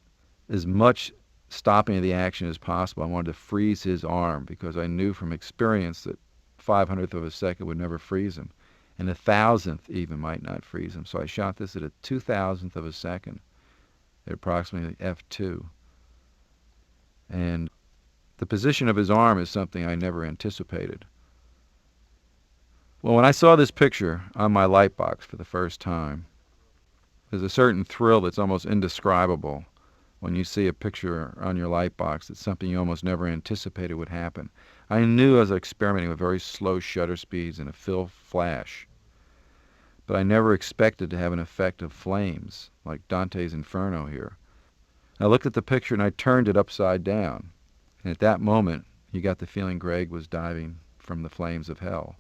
as much stopping of the action as possible. I wanted to freeze his arm because I knew from experience that 500th of a second would never freeze him. And 1,000th even might not freeze him. So I shot this at a 2,000th of a second at approximately f2. And the position of his arm is something I never anticipated. Well, when I saw this picture on my light box for the first time, there's a certain thrill that's almost indescribable when you see a picture on your light box. It's something you almost never anticipated would happen. I knew I was experimenting with very slow shutter speeds and a fill flash, but I never expected to have an effect of flames like Dante's Inferno here. I looked at the picture and I turned it upside down, and at that moment you got the feeling Greg was diving from the flames of hell.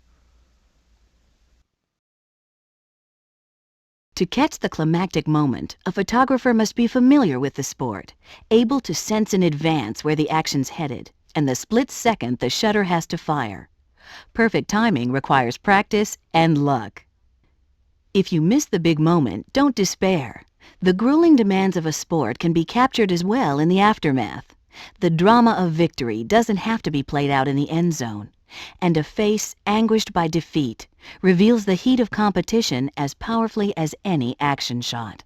To catch the climactic moment, a photographer must be familiar with the sport, able to sense in advance where the action's headed, and the split second the shutter has to fire. Perfect timing requires practice and luck. If you miss the big moment, don't despair. The grueling demands of a sport can be captured as well in the aftermath. The drama of victory doesn't have to be played out in the end zone, and a face anguished by defeat reveals the heat of competition as powerfully as any action shot.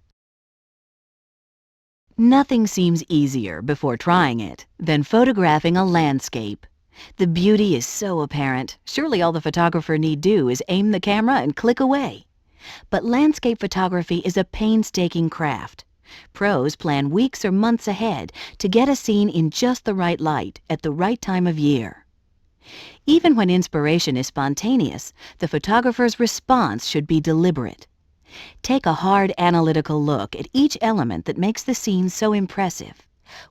Nothing seems easier before trying it than photographing a landscape. The beauty is so apparent, surely all the photographer need do is aim the camera and click away. But landscape photography is a painstaking craft. Pros plan weeks or months ahead to get a scene in just the right light at the right time of year. Even when inspiration is spontaneous, the photographer's response should be deliberate. Take a hard analytical look at each element that makes the scene so impressive.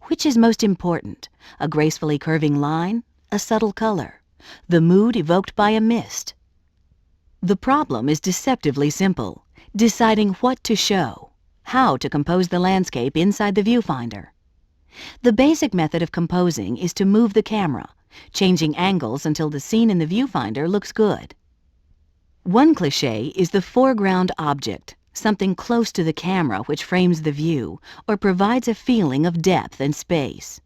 Which is most important? A gracefully curving line? A subtle color? The mood evoked by a mist? The problem is deceptively simple: deciding what to show, how to compose the landscape inside the viewfinder. The basic method of composing is to move the camera, changing angles until the scene in the viewfinder looks good. One cliché is the foreground object, something close to the camera which frames the view or provides a feeling of depth and space.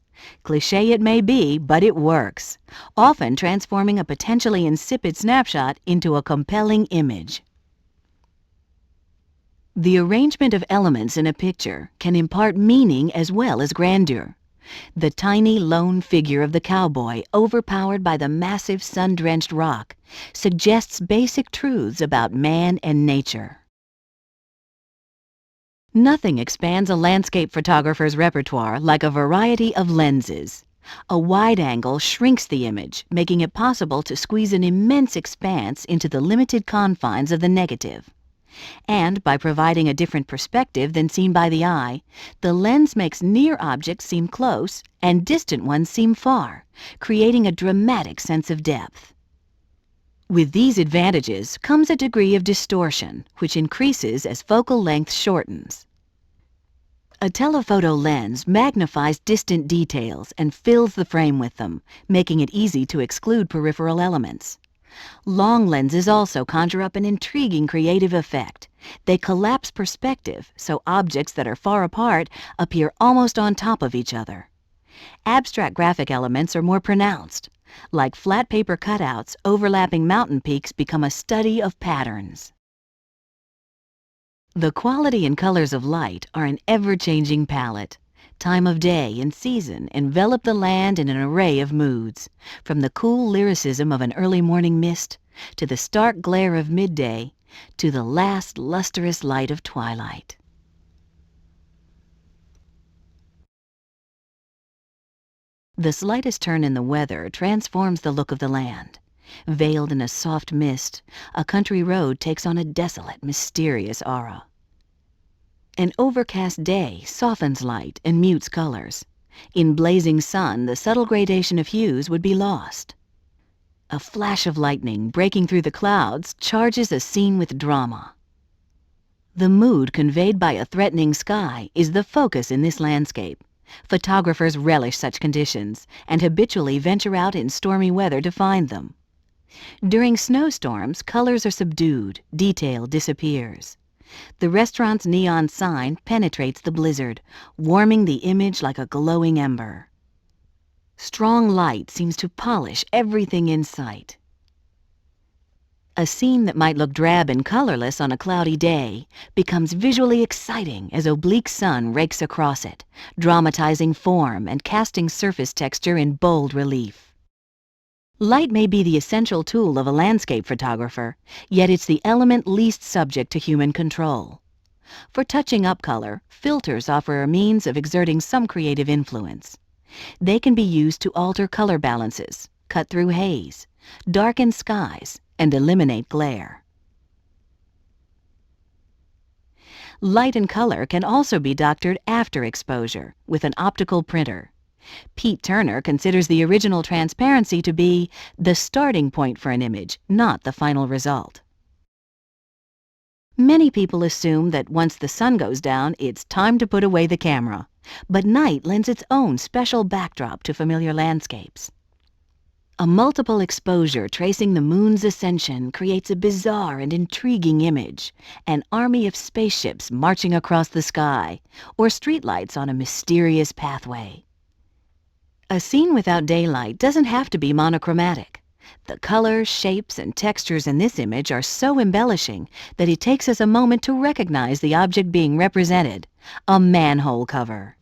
Cliché it may be, but it works, often transforming a potentially insipid snapshot into a compelling image. The arrangement of elements in a picture can impart meaning as well as grandeur. The tiny, lone figure of the cowboy, overpowered by the massive sun-drenched rock, suggests basic truths about man and nature. Nothing expands a landscape photographer's repertoire like a variety of lenses. A wide angle shrinks the image, making it possible to squeeze an immense expanse into the limited confines of the negative. And by providing a different perspective than seen by the eye, the lens makes near objects seem close and distant ones seem far, creating a dramatic sense of depth. With these advantages comes a degree of distortion, which increases as focal length shortens. A telephoto lens magnifies distant details and fills the frame with them, making it easy to exclude peripheral elements. Long lenses also conjure up an intriguing creative effect. They collapse perspective, so objects that are far apart appear almost on top of each other. Abstract graphic elements are more pronounced. Like flat paper cutouts, overlapping mountain peaks become a study of patterns. The quality and colors of light are an ever-changing palette. Time of day and season envelop the land in an array of moods, from the cool lyricism of an early morning mist, to the stark glare of midday, to the last lustrous light of twilight. The slightest turn in the weather transforms the look of the land. Veiled in a soft mist, a country road takes on a desolate, mysterious aura. An overcast day softens light and mutes colors. In blazing sun, the subtle gradation of hues would be lost. A flash of lightning breaking through the clouds charges a scene with drama. The mood conveyed by a threatening sky is the focus in this landscape. Photographers relish such conditions and habitually venture out in stormy weather to find them. During snowstorms, colors are subdued, detail disappears. The restaurant's neon sign penetrates the blizzard, warming the image like a glowing ember. Strong light seems to polish everything in sight. A scene that might look drab and colorless on a cloudy day becomes visually exciting as oblique sun rakes across it, dramatizing form and casting surface texture in bold relief. Light may be the essential tool of a landscape photographer, yet it's the element least subject to human control. For touching up color, filters offer a means of exerting some creative influence. They can be used to alter color balances, cut through haze, darken skies, and eliminate glare. Light and color can also be doctored after exposure with an optical printer. Pete Turner considers the original transparency to be the starting point for an image, not the final result. Many people assume that once the sun goes down, it's time to put away the camera. But night lends its own special backdrop to familiar landscapes. A multiple exposure tracing the moon's ascension creates a bizarre and intriguing image, an army of spaceships marching across the sky, or streetlights on a mysterious pathway. A scene without daylight doesn't have to be monochromatic. The colors, shapes, and textures in this image are so embellishing that it takes us a moment to recognize the object being represented, a manhole cover.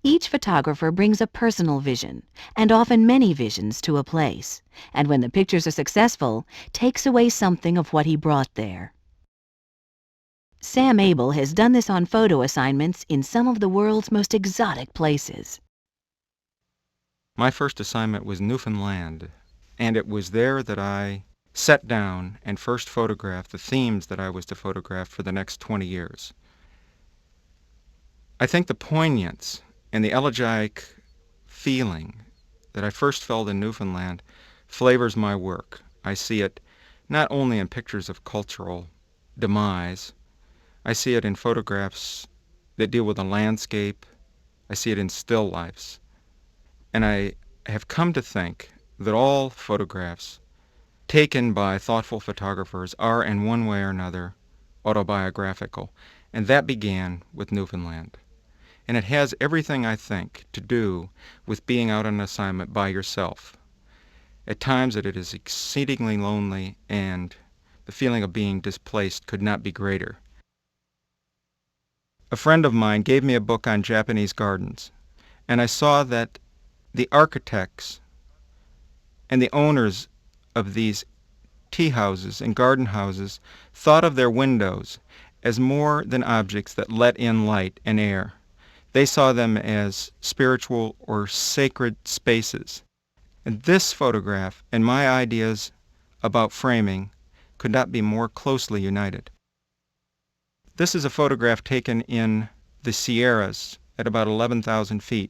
Each photographer brings a personal vision, and often many visions, to a place, and when the pictures are successful, takes away something of what he brought there. Sam Abel has done this on photo assignments in some of the world's most exotic places. My first assignment was Newfoundland, and it was there that I sat down and first photographed the themes that I was to photograph for the next 20 years. I think the poignance and the elegiac feeling that I first felt in Newfoundland flavors my work. I see it not only in pictures of cultural demise, I see it in photographs that deal with the landscape, I see it in still lifes. And I have come to think that all photographs taken by thoughtful photographers are, in one way or another, autobiographical. And that began with Newfoundland. And it has everything, I think, to do with being out on an assignment by yourself. At times it is exceedingly lonely, and the feeling of being displaced could not be greater. A friend of mine gave me a book on Japanese gardens, and I saw that the architects and the owners of these tea houses and garden houses thought of their windows as more than objects that let in light and air. They saw them as spiritual or sacred spaces. And this photograph and my ideas about framing could not be more closely united. This is a photograph taken in the Sierras at about 11,000 feet.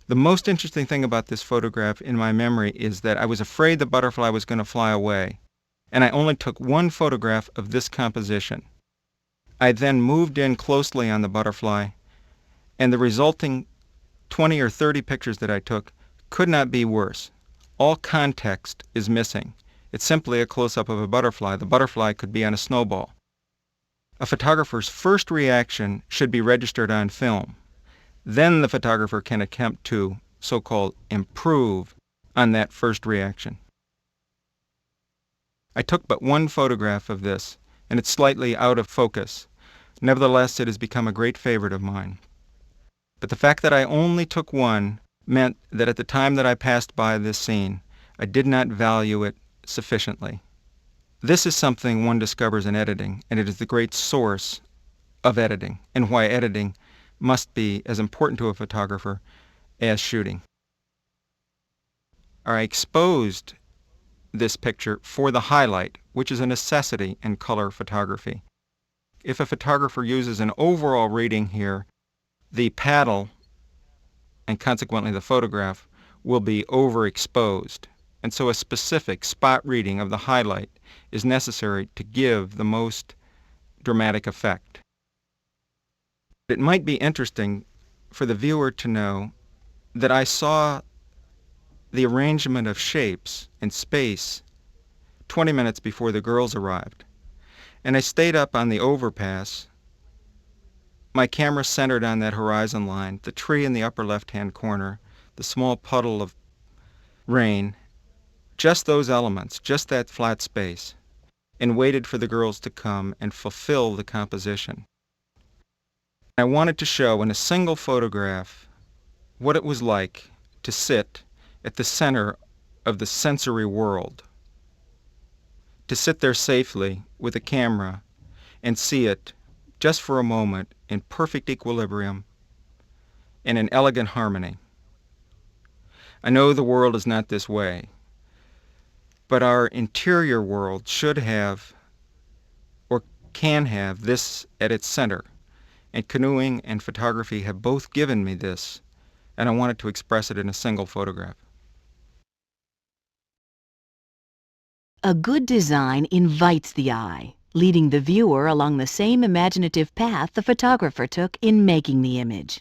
The most interesting thing about this photograph in my memory is that I was afraid the butterfly was going to fly away, and I only took one photograph of this composition. I then moved in closely on the butterfly, and the resulting 20 or 30 pictures that I took could not be worse. All context is missing. It's simply a close-up of a butterfly. The butterfly could be on a snowball. A photographer's first reaction should be registered on film. Then the photographer can attempt to, so-called, improve on that first reaction. I took but one photograph of this, and it's slightly out of focus. Nevertheless, it has become a great favorite of mine. But the fact that I only took one meant that at the time that I passed by this scene, I did not value it sufficiently. This is something one discovers in editing, and it is the great source of editing, and why editing must be as important to a photographer as shooting. I exposed this picture for the highlight, which is a necessity in color photography. If a photographer uses an overall reading here, the paddle, and consequently the photograph, will be overexposed. And so a specific spot reading of the highlight is necessary to give the most dramatic effect. It might be interesting for the viewer to know that I saw the arrangement of shapes and space 20 minutes before the girls arrived. And I stayed up on the overpass, my camera centered on that horizon line, the tree in the upper left-hand corner, the small puddle of rain, just those elements, just that flat space, and waited for the girls to come and fulfill the composition. I wanted to show in a single photograph what it was like to sit at the center of the sensory world, to sit there safely with a camera and see it just for a moment in perfect equilibrium and in elegant harmony. I know the world is not this way, but our interior world should have or can have this at its center, and canoeing and photography have both given me this, and I wanted to express it in a single photograph. A good design invites the eye, leading the viewer along the same imaginative path the photographer took in making the image.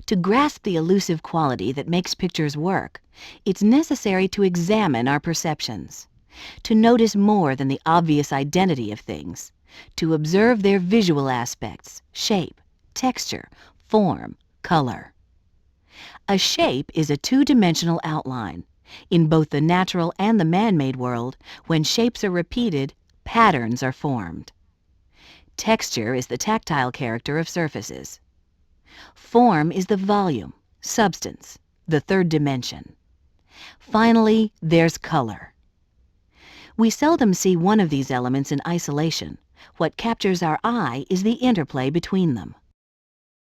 To grasp the elusive quality that makes pictures work, it's necessary to examine our perceptions, to notice more than the obvious identity of things, to observe their visual aspects, shape, texture, form, color. A shape is a two-dimensional outline. In both the natural and the man-made world, when shapes are repeated, patterns are formed. Texture is the tactile character of surfaces. Form is the volume, substance, the third dimension. Finally, there's color. We seldom see one of these elements in isolation. What captures our eye is the interplay between them.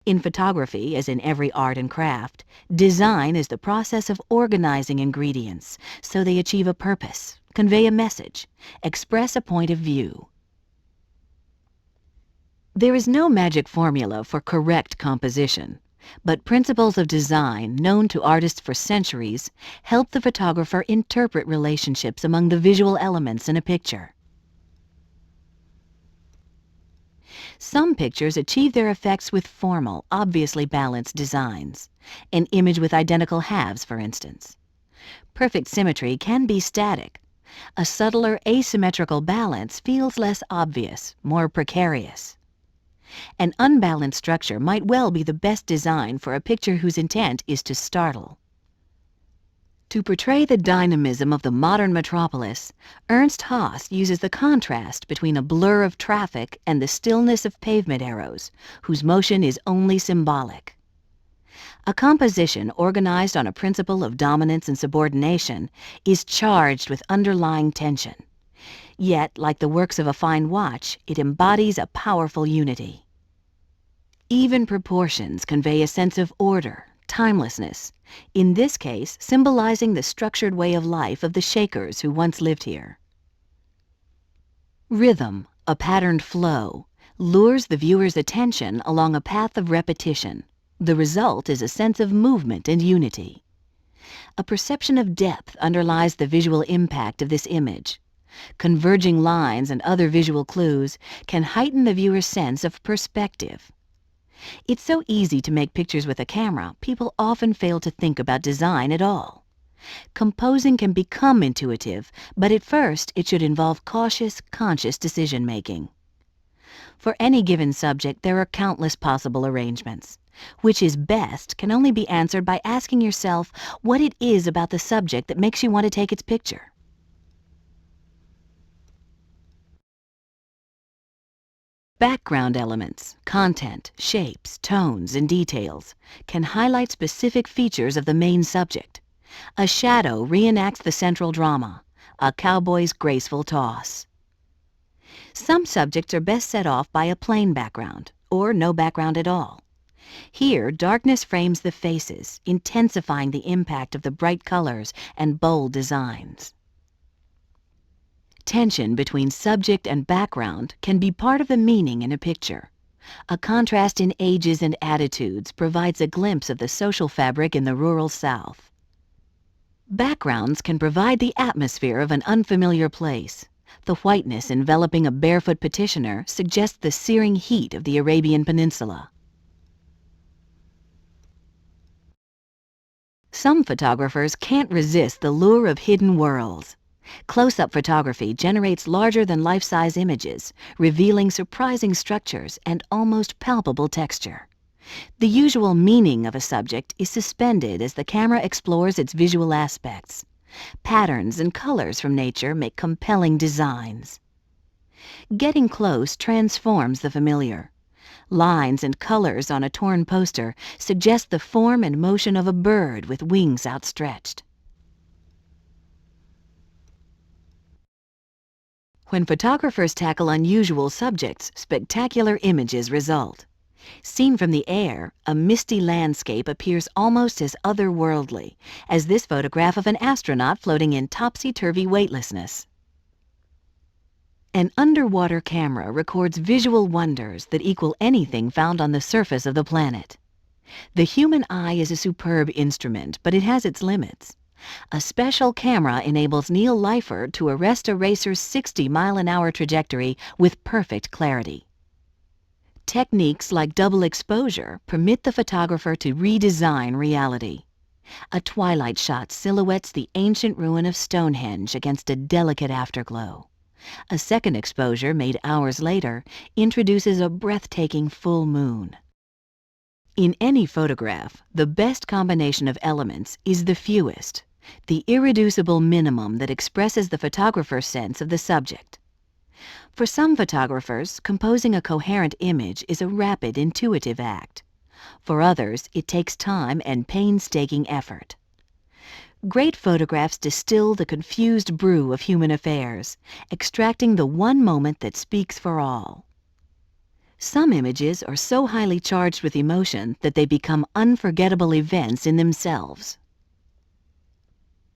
In photography, as in every art and craft, design is the process of organizing ingredients so they achieve a purpose, convey a message, express a point of view. There is no magic formula for correct composition, but principles of design known to artists for centuries help the photographer interpret relationships among the visual elements in a picture. Some pictures achieve their effects with formal, obviously balanced designs. An image with identical halves, for instance. Perfect symmetry can be static. A subtler asymmetrical balance feels less obvious, more precarious. An unbalanced structure might well be the best design for a picture whose intent is to startle. To portray the dynamism of the modern metropolis, Ernst Haas uses the contrast between a blur of traffic and the stillness of pavement arrows, whose motion is only symbolic. A composition organized on a principle of dominance and subordination is charged with underlying tension. Yet, like the works of a fine watch, it embodies a powerful unity. Even proportions convey a sense of order, timelessness, in this case symbolizing the structured way of life of the Shakers who once lived here. Rhythm, a patterned flow, lures the viewer's attention along a path of repetition. The result is a sense of movement and unity. A perception of depth underlies the visual impact of this image. Converging lines and other visual clues can heighten the viewer's sense of perspective. It's so easy to make pictures with a camera, people often fail to think about design at all. Composing can become intuitive, but at first it should involve cautious, conscious decision-making. For any given subject, there are countless possible arrangements. Which is best can only be answered by asking yourself what it is about the subject that makes you want to take its picture. Background elements, content, shapes, tones, and details can highlight specific features of the main subject. A shadow reenacts the central drama, a cowboy's graceful toss. Some subjects are best set off by a plain background, or no background at all. Here, darkness frames the faces, intensifying the impact of the bright colors and bold designs. Tension between subject and background can be part of the meaning in a picture. A contrast in ages and attitudes provides a glimpse of the social fabric in the rural South. Backgrounds can provide the atmosphere of an unfamiliar place. The whiteness enveloping a barefoot petitioner suggests the searing heat of the Arabian Peninsula. Some photographers can't resist the lure of hidden worlds. Close-up photography generates larger-than-life-size images, revealing surprising structures and almost palpable texture. The usual meaning of a subject is suspended as the camera explores its visual aspects. Patterns and colors from nature make compelling designs. Getting close transforms the familiar. Lines and colors on a torn poster suggest the form and motion of a bird with wings outstretched. When photographers tackle unusual subjects, spectacular images result. Seen from the air, a misty landscape appears almost as otherworldly as this photograph of an astronaut floating in topsy-turvy weightlessness. An underwater camera records visual wonders that equal anything found on the surface of the planet. The human eye is a superb instrument, but it has its limits. A special camera enables Neil Leifer to arrest a racer's 60-mile-an-hour trajectory with perfect clarity. Techniques like double exposure permit the photographer to redesign reality. A twilight shot silhouettes the ancient ruin of Stonehenge against a delicate afterglow. A second exposure, made hours later, introduces a breathtaking full moon. In any photograph, the best combination of elements is the fewest, the irreducible minimum that expresses the photographer's sense of the subject. For some photographers, composing a coherent image is a rapid, intuitive act. For others, it takes time and painstaking effort. Great photographs distill the confused brew of human affairs, extracting the one moment that speaks for all. Some images are so highly charged with emotion that they become unforgettable events in themselves.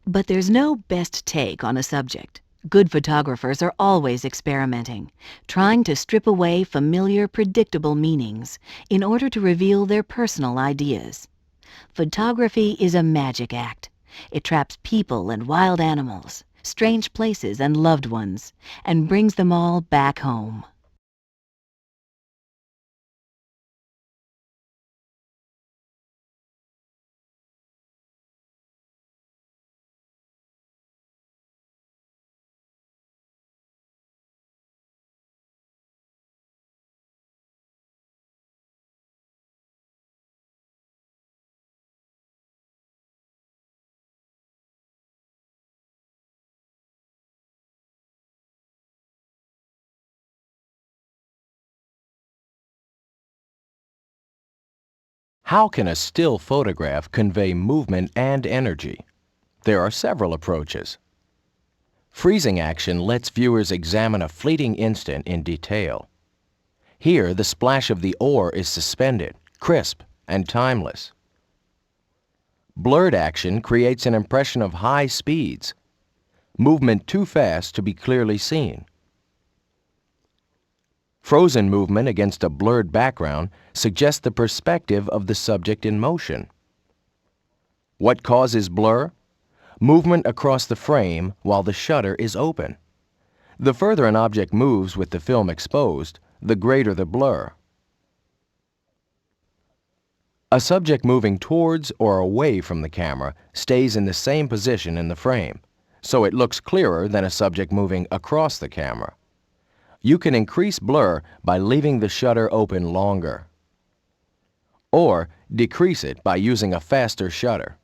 But there's no best take on a subject. Good photographers are always experimenting, trying to strip away familiar, predictable meanings in order to reveal their personal ideas. Photography is a magic act. It traps people and wild animals, strange places and loved ones, and brings them all back home. How can a still photograph convey movement and energy? There are several approaches. Freezing action lets viewers examine a fleeting instant in detail. Here, the splash of the oar is suspended, crisp, and timeless. Blurred action creates an impression of high speeds, movement too fast to be clearly seen. Frozen movement against a blurred background suggests the perspective of the subject in motion. What causes blur? Movement across the frame while the shutter is open. The further an object moves with the film exposed, the greater the blur. A subject moving towards or away from the camera stays in the same position in the frame, so it looks clearer than a subject moving across the camera. You can increase blur by leaving the shutter open longer, or decrease it by using a faster shutter.